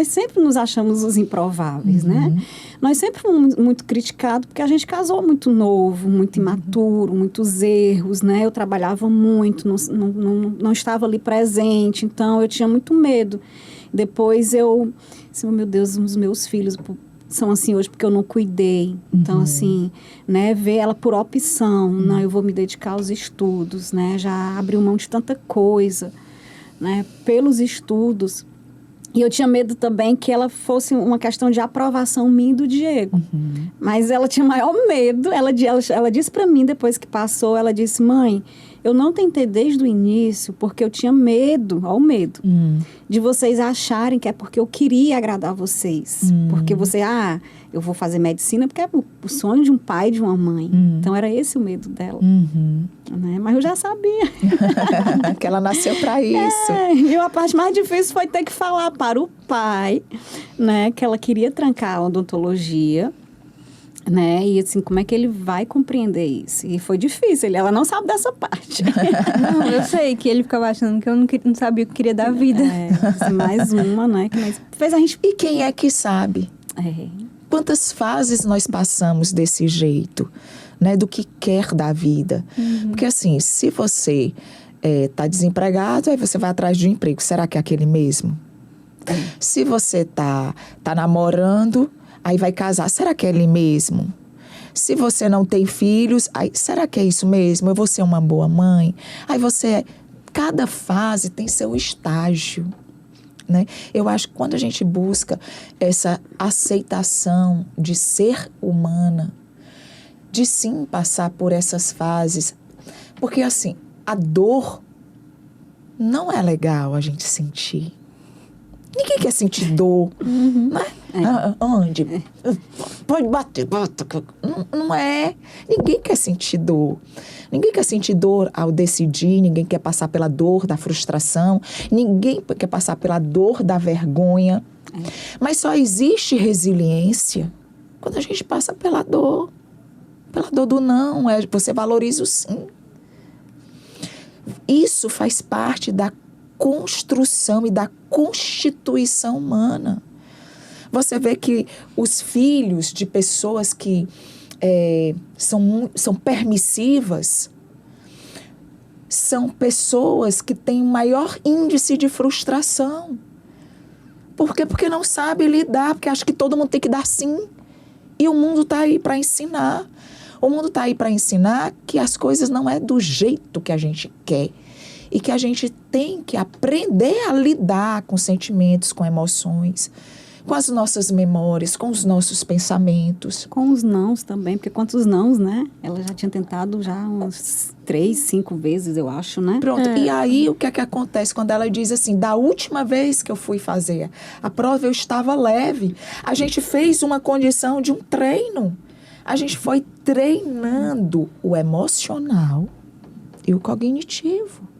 B: sempre nos achamos os improváveis, né? Nós sempre fomos muito criticados, porque a gente casou muito novo, muito imaturo, muitos erros, né? Eu trabalhava muito, não estava ali presente, então eu tinha muito medo. Depois assim, meu Deus, os meus filhos são assim hoje porque eu não cuidei. Então, assim, né, ver ela por opção, não, eu vou me dedicar aos estudos, né, já abriu mão de tanta coisa, né, pelos estudos. E eu tinha medo também que ela fosse uma questão de aprovação minha e do Diego. Mas ela tinha maior medo, ela disse para mim depois que passou, ela disse, mãe, eu não tentei desde o início porque eu tinha medo, ó o medo, de vocês acharem que é porque eu queria agradar vocês. Porque eu vou fazer medicina porque é o sonho de um pai e de uma mãe. Então, era esse o medo dela. Né? Mas eu já sabia.
A: Que ela nasceu para isso.
B: E a parte mais difícil foi ter que falar para o pai, né, que ela queria trancar a odontologia. Né? E assim, como é que ele vai compreender isso? E foi difícil, ela não sabe dessa parte.
C: Não, eu sei que ele ficava achando que eu não sabia o que queria da vida.
B: Mais uma, né? Que fez a gente...
A: E quem é que sabe? Quantas fases nós passamos desse jeito, né? Do que quer da vida. Porque assim, se você está desempregado, aí você vai atrás de um emprego. Será que é aquele mesmo? Se você tá namorando... Aí vai casar, será que é ele mesmo? Se você não tem filhos, aí, será que é isso mesmo? Eu vou ser uma boa mãe? Aí cada fase tem seu estágio, né? Eu acho que quando a gente busca essa aceitação de ser humana, de sim passar por essas fases, porque assim, a dor não é legal a gente sentir. Ninguém quer sentir dor, né? Onde? Pode bater, bota. Não é. Ninguém quer sentir dor. Ninguém quer sentir dor ao decidir, ninguém quer passar pela dor da frustração, ninguém quer passar pela dor da vergonha. Mas só existe resiliência quando a gente passa pela dor do não. Você valoriza o sim. Isso faz parte da construção e da constituição humana. Você vê que os filhos de pessoas que são permissivas são pessoas que têm maior índice de frustração. Por quê? Porque não sabe lidar, porque acha que todo mundo tem que dar sim. E o mundo está aí para ensinar. O mundo está aí para ensinar que as coisas não é do jeito que a gente quer. E que a gente tem que aprender a lidar com sentimentos, com emoções, com as nossas memórias, com os nossos pensamentos.
B: Com os nãos também, porque quantos nãos, né? Ela já tinha tentado já umas 3, 5 vezes, eu acho, né?
A: Pronto, e aí o que é que acontece quando ela diz assim, da última vez que eu fui fazer a prova eu estava leve. A gente fez uma condição de um treino. A gente foi treinando o emocional e o cognitivo.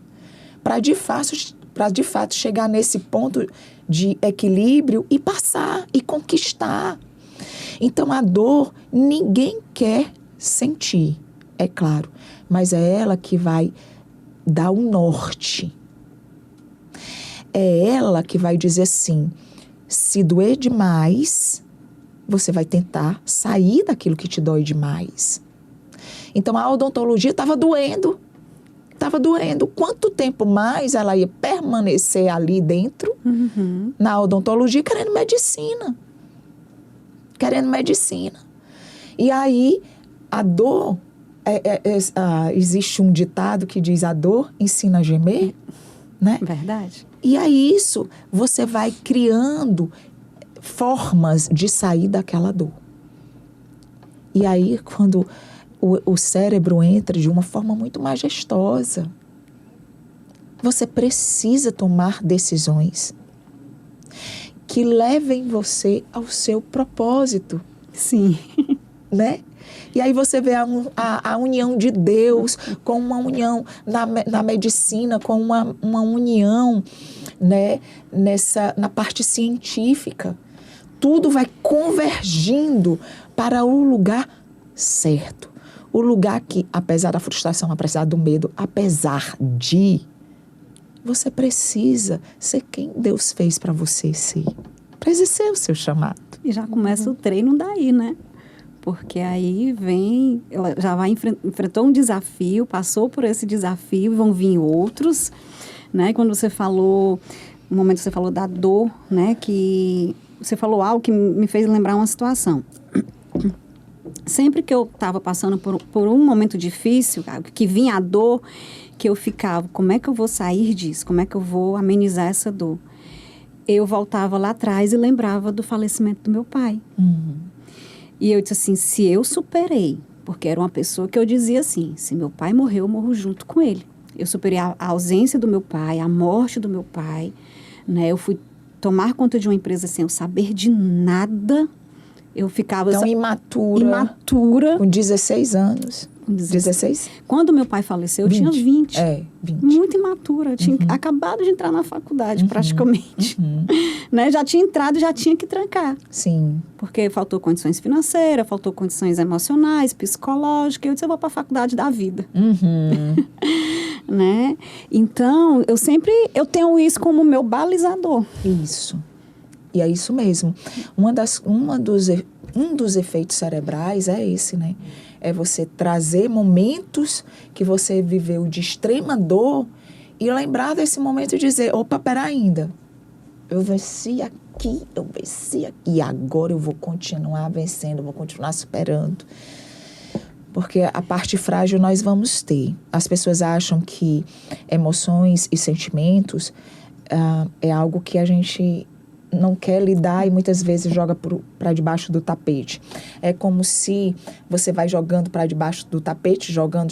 A: Para de fato chegar nesse ponto de equilíbrio e passar e conquistar. Então, a dor ninguém quer sentir. é claro, mas é ela que vai dar o norte. É ela que vai dizer assim, se doer demais, você vai tentar sair daquilo que te dói demais. Então, a odontologia estava doendo. Estava doendo. Quanto tempo mais ela ia permanecer ali dentro, na odontologia, querendo medicina. Querendo medicina. E aí, a dor... existe um ditado que diz, a dor ensina a gemer, né?
B: Verdade.
A: E é isso, você vai criando formas de sair daquela dor. E aí, quando o cérebro entra de uma forma muito majestosa, você precisa tomar decisões que levem você ao seu propósito.
B: Sim.
A: Né? E aí você vê a união de Deus com uma união na medicina, com uma união, né, na parte científica. Tudo vai convergindo para o lugar certo. O lugar que, apesar da frustração, apesar do medo, apesar de, você precisa ser quem Deus fez para você ser. Para exercer o seu chamado.
B: E já começa o treino daí, né? Porque aí vem, ela já vai enfrentou um desafio, passou por esse desafio, vão vir outros, né? Quando você falou, no momento que você falou da dor, né? Que você falou algo que me fez lembrar uma situação. Sempre que eu estava passando por um momento difícil, que vinha a dor, que eu ficava, como é que eu vou sair disso? Como é que eu vou amenizar essa dor? Eu voltava lá atrás e lembrava do falecimento do meu pai. E eu disse assim, se eu superei, porque era uma pessoa que eu dizia assim, se meu pai morreu, eu morro junto com ele. Eu superei a ausência do meu pai, a morte do meu pai, né? Eu fui tomar conta de uma empresa sem eu saber de nada. Eu ficava...
A: Então, imatura. Com 16 anos. 16?
B: Quando meu pai faleceu, eu
A: 20.
B: tinha 20.
A: 20.
B: Muito imatura. Eu tinha acabado de entrar na faculdade, praticamente. Né? Já tinha entrado, já tinha que trancar.
A: Sim.
B: Porque faltou condições financeiras, faltou condições emocionais, psicológicas. Eu disse, eu vou para a faculdade da vida. Né? Então, eu tenho isso como meu balizador.
A: Isso. E é isso mesmo. Um dos efeitos cerebrais é esse, né? É você trazer momentos que você viveu de extrema dor e lembrar desse momento e dizer, opa, pera ainda. Eu venci aqui, e agora eu vou continuar vencendo, vou continuar superando. Porque a parte frágil nós vamos ter. As pessoas acham que emoções e sentimentos é algo que a gente não quer lidar e muitas vezes joga para debaixo do tapete. É como se você vai jogando para debaixo do tapete, jogando,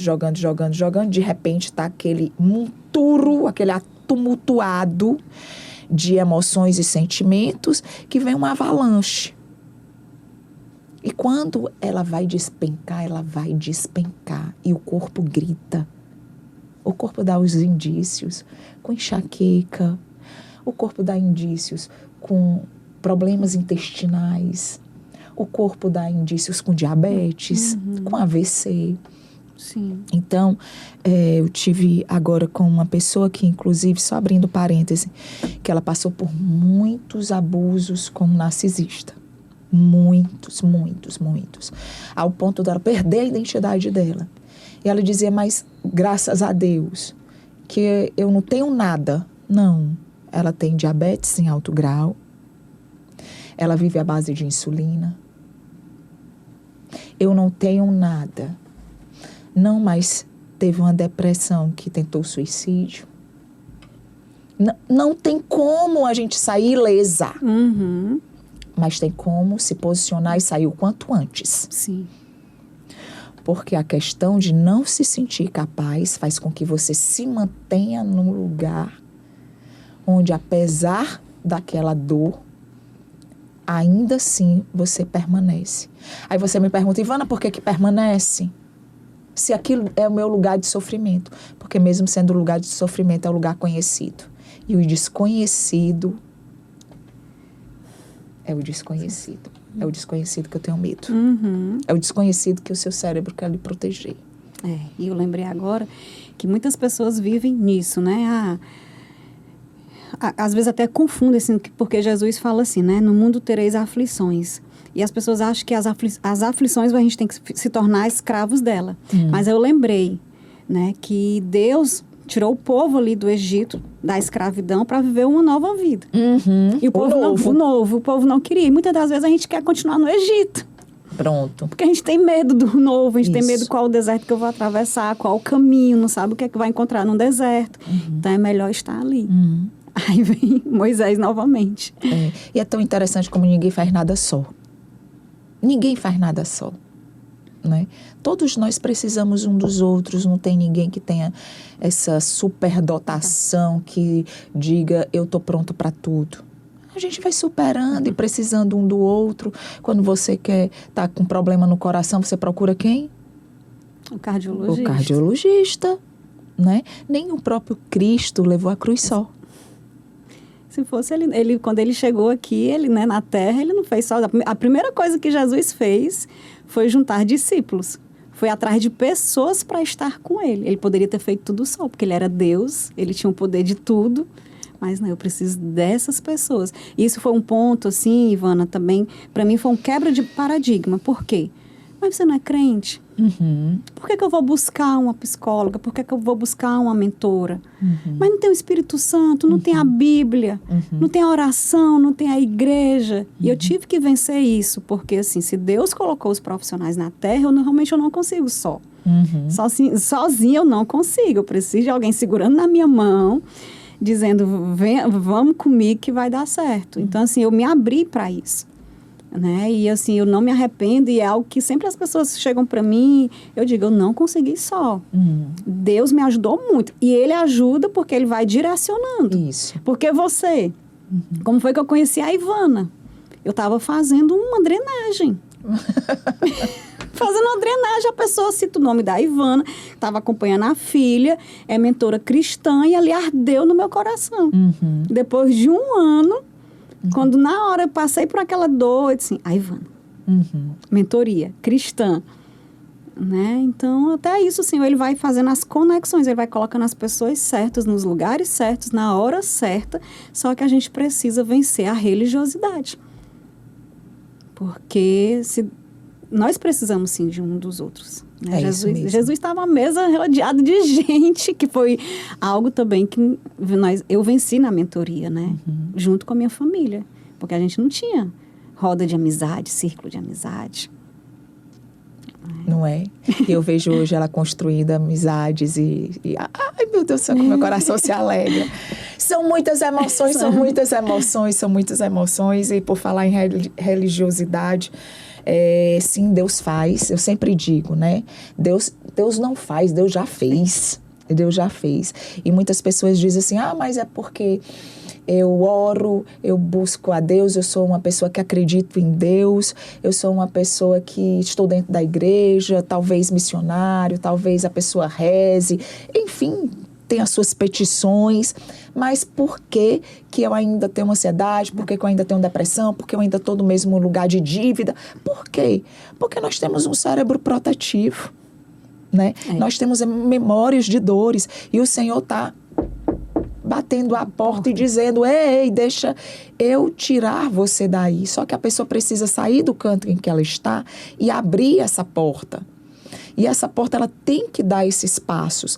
A: de repente está aquele monturo, aquele tumultuado de emoções e sentimentos que vem uma avalanche. E quando ela vai despencar e o corpo grita. O corpo dá os indícios com enxaqueca, o corpo dá indícios com problemas intestinais, o corpo dá indícios com diabetes, com AVC.
B: Sim.
A: Então, eu tive agora com uma pessoa que, inclusive, só abrindo parêntese, que ela passou por muitos abusos com um narcisista. Muitos. Ao ponto dela perder a identidade dela. E ela dizia, mas graças a Deus, que eu não tenho nada. Não. Ela tem diabetes em alto grau. Ela vive à base de insulina. Eu não tenho nada. Não, mas teve uma depressão que tentou suicídio. Não tem como a gente sair ilesa. Mas tem como se posicionar e sair o quanto antes.
B: Sim.
A: Porque a questão de não se sentir capaz faz com que você se mantenha num lugar onde, apesar daquela dor, ainda assim você permanece. Aí você me pergunta, Ivana, por que permanece? Se aquilo é o meu lugar de sofrimento. Porque mesmo sendo o lugar de sofrimento, é o lugar conhecido. E o desconhecido é o desconhecido. É o desconhecido que eu tenho medo. É o desconhecido que o seu cérebro quer lhe proteger.
B: E eu lembrei agora que muitas pessoas vivem nisso, né? Às vezes até confundem, assim, porque Jesus fala assim, né? No mundo tereis aflições. E as pessoas acham que as aflições a gente tem que se tornar escravos dela. Mas eu lembrei, né, que Deus tirou o povo ali do Egito, da escravidão, para viver uma nova vida. E o povo não queria. E muitas das vezes a gente quer continuar no Egito.
A: Pronto.
B: Porque a gente tem medo do novo, a gente tem medo qual o deserto que eu vou atravessar, qual o caminho, não sabe o que é que vai encontrar no deserto. Então é melhor estar ali. Aí vem Moisés novamente.
A: E é tão interessante como ninguém faz nada só. Ninguém faz nada só. Né? Todos nós precisamos um dos outros, não tem ninguém que tenha essa superdotação que diga eu tô pronto para tudo. A gente vai superando e precisando um do outro. Quando você quer tá com problema no coração, você procura quem?
B: O cardiologista.
A: O cardiologista, né? Nem o próprio Cristo levou a cruz só.
B: Se fosse ele quando ele chegou aqui, ele, né, na terra, ele não fez só. A primeira coisa que Jesus fez foi juntar discípulos. Foi atrás de pessoas para estar com ele. Ele poderia ter feito tudo só, porque ele era Deus, ele tinha o poder de tudo. Mas não, eu preciso dessas pessoas. E isso foi um ponto, assim, Ivana, também, para mim foi um quebra de paradigma. Por quê? Mas você não é crente? Por que eu vou buscar uma psicóloga? Por que eu vou buscar uma mentora? Mas não tem o Espírito Santo, não tem a Bíblia, não tem a oração, não tem a igreja. E eu tive que vencer isso, porque assim, se Deus colocou os profissionais na terra, realmente eu não consigo só. Sozinha eu não consigo. Eu preciso de alguém segurando na minha mão, dizendo, vamos comigo que vai dar certo. Então, assim, eu me abri para isso. Né? E assim, eu não me arrependo e é algo que sempre as pessoas chegam para mim, eu digo, eu não consegui só. Deus me ajudou muito. E Ele ajuda porque Ele vai direcionando.
A: Isso.
B: Porque você, como foi que eu conheci a Ivana? Eu estava fazendo uma drenagem. Fazendo uma drenagem, a pessoa cita o nome da Ivana, estava acompanhando a filha, é mentora cristã e ali ardeu no meu coração. Depois de um ano, quando na hora eu passei por aquela dor, eu disse assim, a Ivana, mentoria cristã. Né? Então, até isso, o Senhor, Ele vai fazendo as conexões, Ele vai colocando as pessoas certas, nos lugares certos, na hora certa, só que a gente precisa vencer a religiosidade. Porque nós precisamos, sim, de um dos outros. Né? Jesus estava à mesa rodeado de gente, que foi algo também que eu venci na mentoria, né? Junto com a minha família. Porque a gente não tinha roda de amizade, círculo de amizade.
A: Não é? Eu vejo hoje ela construindo amizades ai, meu Deus do céu, como meu coração se alegra. São muitas emoções, são muitas emoções, são muitas emoções. E por falar em religiosidade, sim, Deus faz. Eu sempre digo, né? Deus não faz, Deus já fez. Deus já fez. E muitas pessoas dizem assim, mas é porque eu oro, eu busco a Deus, eu sou uma pessoa que acredito em Deus, eu sou uma pessoa que estou dentro da igreja, talvez missionário, talvez a pessoa reze, enfim, tem as suas petições, mas por que eu ainda tenho ansiedade, por que eu ainda tenho depressão, por que eu ainda estou no mesmo lugar de dívida? Por quê? Porque nós temos um cérebro protetivo, né? Nós temos memórias de dores e o Senhor está batendo a porta e dizendo, ei, deixa eu tirar você daí. Só que a pessoa precisa sair do canto em que ela está e abrir essa porta. E essa porta, ela tem que dar esses passos.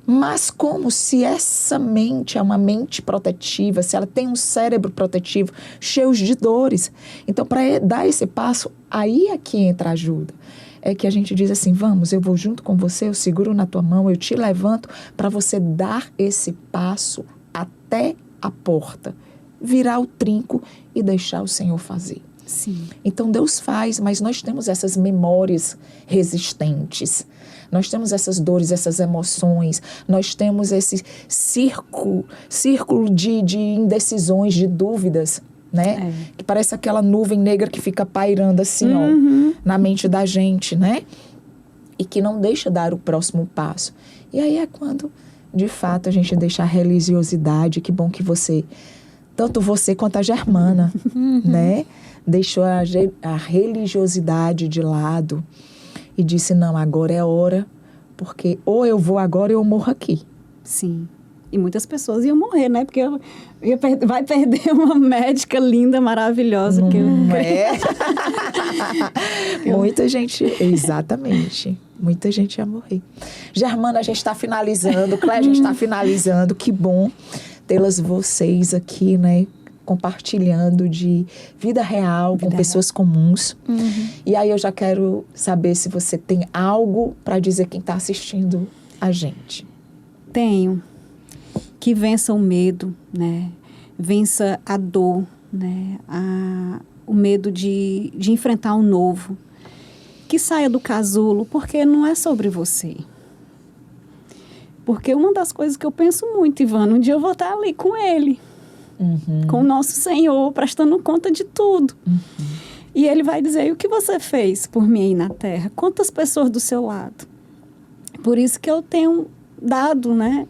A: Mas como se essa mente é uma mente protetiva, se ela tem um cérebro protetivo, cheio de dores. Então, para dar esse passo, aí é que entra a ajuda. É que a gente diz assim, vamos, eu vou junto com você, eu seguro na tua mão, eu te levanto para você dar esse passo até a porta, virar o trinco e deixar o Senhor fazer.
B: Sim.
A: Então Deus faz, mas nós temos essas memórias resistentes, nós temos essas dores, essas emoções, nós temos esse círculo de indecisões, de dúvidas, né? Que parece aquela nuvem negra que fica pairando assim, ó, na mente da gente, né? E que não deixa dar o próximo passo. E aí é quando, de fato, a gente deixa a religiosidade. Que bom que você, tanto você quanto a Germana, né? Deixou a religiosidade de lado e disse, não, agora é hora porque ou eu vou agora ou eu morro aqui.
B: Sim. E muitas pessoas iam morrer, né? Porque vai perder uma médica linda, maravilhosa. Que
A: Não é? Muita gente, exatamente. Muita gente ia morrer. Germana, a gente está finalizando. Cléia, a gente está finalizando. Que bom tê-las vocês aqui, né? Compartilhando de vida real com pessoas comuns. E aí eu já quero saber se você tem algo para dizer quem está assistindo a gente.
B: Tenho. Que vença o medo, né? Vença a dor, né? O medo de enfrentar o novo. Que saia do casulo, porque não é sobre você. Porque uma das coisas que eu penso muito, Ivana, um dia eu vou estar ali com ele, com o nosso Senhor, prestando conta de tudo. E ele vai dizer, e o que você fez por mim aí na terra? Quantas pessoas do seu lado? Por isso que eu tenho dado, né,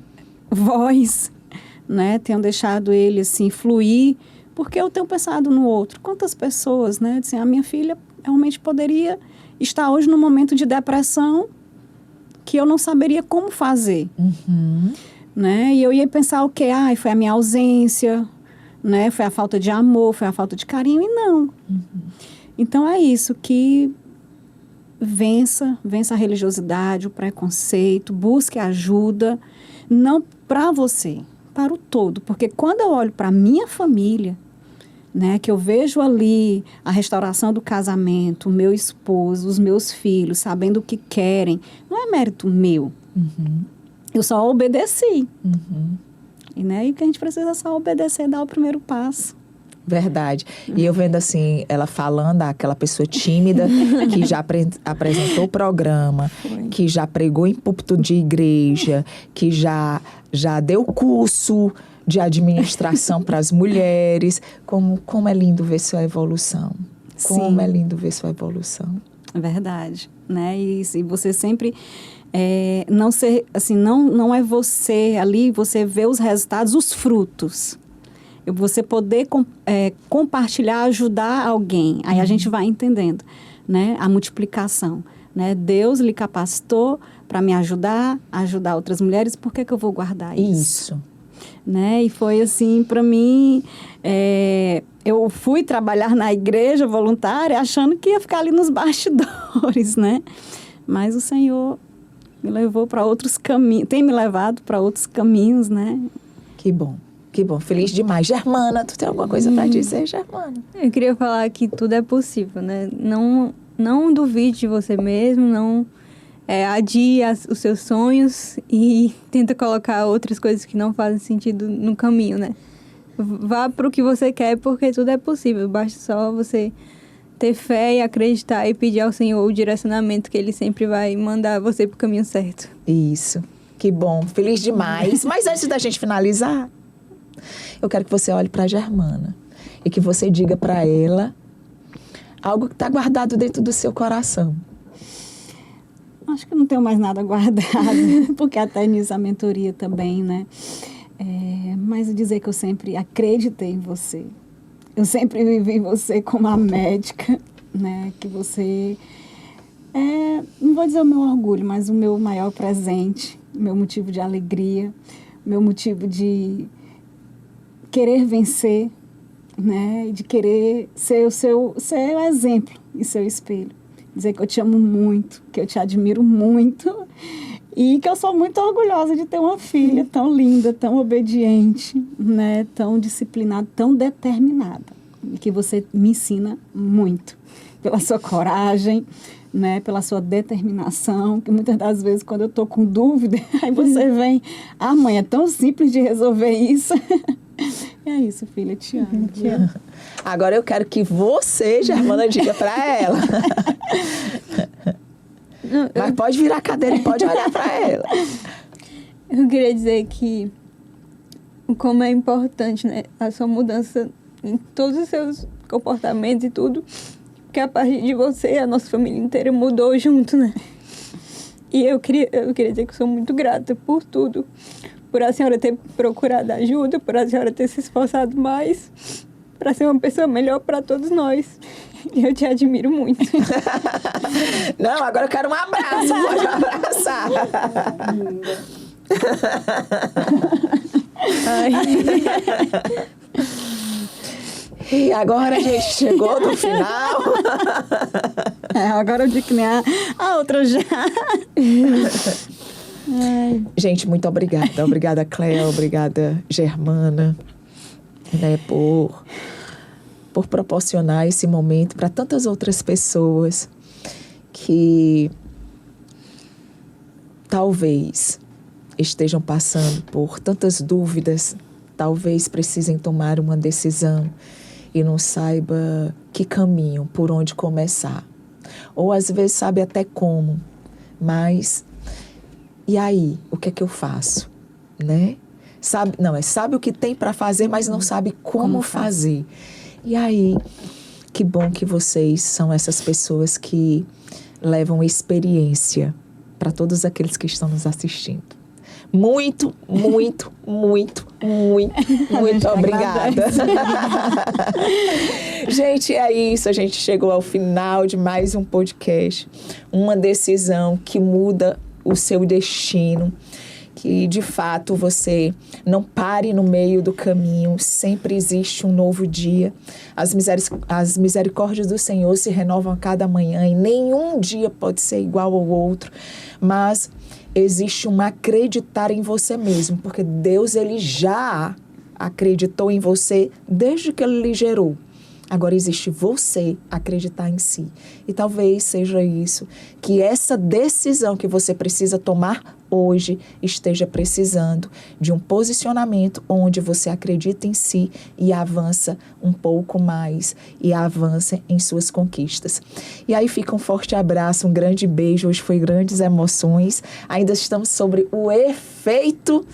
B: voz, né, tenho deixado ele, assim, fluir, porque eu tenho pensado no outro. Quantas pessoas, né, assim, a minha filha realmente poderia estar hoje num momento de depressão que eu não saberia como fazer, né, e eu ia pensar o quê? Foi a minha ausência, né, foi a falta de amor, foi a falta de carinho, e não. Então, é isso, que vença a religiosidade, o preconceito, busque ajuda, não para você, para o todo. Porque quando eu olho para a minha família, né, que eu vejo ali a restauração do casamento, o meu esposo, os meus filhos, sabendo o que querem, não é mérito meu. Eu só obedeci. E, né, e o que a gente precisa é só obedecer e dar o primeiro passo.
A: Verdade. E eu vendo assim, ela falando, aquela pessoa tímida que já apresentou o programa, que já pregou em púlpito de igreja, que já deu curso de administração para as mulheres. Como é lindo ver sua evolução. Como é lindo ver sua evolução.
B: Verdade. Né? E você sempre... não ser, assim, não é você ali, você vê os resultados, os frutos. Você poder compartilhar, ajudar alguém. Aí a gente vai entendendo, né, a multiplicação. Né? Deus lhe capacitou para me ajudar outras mulheres, por que eu vou guardar isso? Né? E foi assim, para mim, eu fui trabalhar na igreja voluntária achando que ia ficar ali nos bastidores, né? Mas o Senhor me levou para outros caminhos, tem me levado para outros caminhos, né?
A: Que bom. Que bom, feliz demais. Germana, tu tem alguma coisa para dizer, Germana?
C: Eu queria falar que tudo é possível, né? Não duvide de você mesmo, não adie os seus sonhos e tenta colocar outras coisas que não fazem sentido no caminho, né? Vá para o que você quer, porque tudo é possível. Basta só você ter fé e acreditar e pedir ao Senhor o direcionamento que Ele sempre vai mandar você para o caminho certo.
A: Isso, que bom, feliz demais. Mas antes da gente finalizar, eu quero que você olhe para a Germana e que você diga para ela algo que está guardado dentro do seu coração.
B: Acho que eu não tenho mais nada guardado, porque até nisso a mentoria também, né? Mas dizer que eu sempre acreditei em você. Eu sempre vivi você como a médica, né? Que você não vou dizer o meu orgulho, mas o meu maior presente, o meu motivo de alegria, o meu motivo de querer vencer, né? De querer ser o seu exemplo e seu espelho. Dizer que eu te amo muito, que eu te admiro muito e que eu sou muito orgulhosa de ter uma filha tão linda, tão obediente, né? Tão disciplinada, tão determinada. E que você me ensina muito pela sua coragem, né? Pela sua determinação, que muitas das vezes quando eu estou com dúvida, aí você vem, mãe, é tão simples de resolver isso. É isso, filha, te amo. Te amo.
A: Agora eu quero que você, Germana, diga para ela. Mas pode virar a cadeira e pode olhar para ela.
C: Eu queria dizer que como é importante, né, a sua mudança em todos os seus comportamentos e tudo, porque a partir de você, a nossa família inteira mudou junto, né? E eu queria dizer que eu sou muito grata por tudo. Por a senhora ter procurado ajuda, por a senhora ter se esforçado mais para ser uma pessoa melhor para todos nós. Eu te admiro muito.
A: Não, agora eu quero um abraço, pode abraçar.
C: Ai.
A: E agora a gente chegou no final.
B: Agora eu digo que nem a outra já. Ai.
A: Gente, muito obrigada. Obrigada, Cléa. Obrigada, Germana, né, por proporcionar esse momento para tantas outras pessoas que talvez estejam passando por tantas dúvidas, talvez precisem tomar uma decisão e não saiba que caminho, por onde começar. Ou às vezes sabe até como, mas e aí, o que é que eu faço, né? Sabe o que tem para fazer, mas não sabe como fazer. E aí, que bom que vocês são essas pessoas que levam experiência para todos aqueles que estão nos assistindo. Muito, muito, muito, muito, muito obrigada. Gente, é isso. A gente chegou ao final de mais um podcast. Uma decisão que muda o seu destino. Que, de fato, você não pare no meio do caminho. Sempre existe um novo dia. As misericórdias do Senhor se renovam a cada manhã e nenhum dia pode ser igual ao outro. Mas existe um acreditar em você mesmo, porque Deus, Ele já acreditou em você desde que Ele lhe gerou. Agora existe você acreditar em si. E talvez seja isso, que essa decisão que você precisa tomar hoje esteja precisando de um posicionamento onde você acredita em si e avança um pouco mais e avança em suas conquistas. E aí fica um forte abraço, um grande beijo. Hoje foi grandes emoções. Ainda estamos sobre o efeito,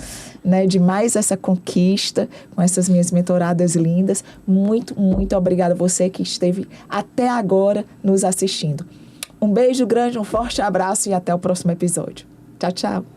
A: né, de mais essa conquista com essas minhas mentoradas lindas. Muito, muito obrigada a você que esteve até agora nos assistindo. Um beijo grande, um forte abraço e até o próximo episódio. Tchau, tchau.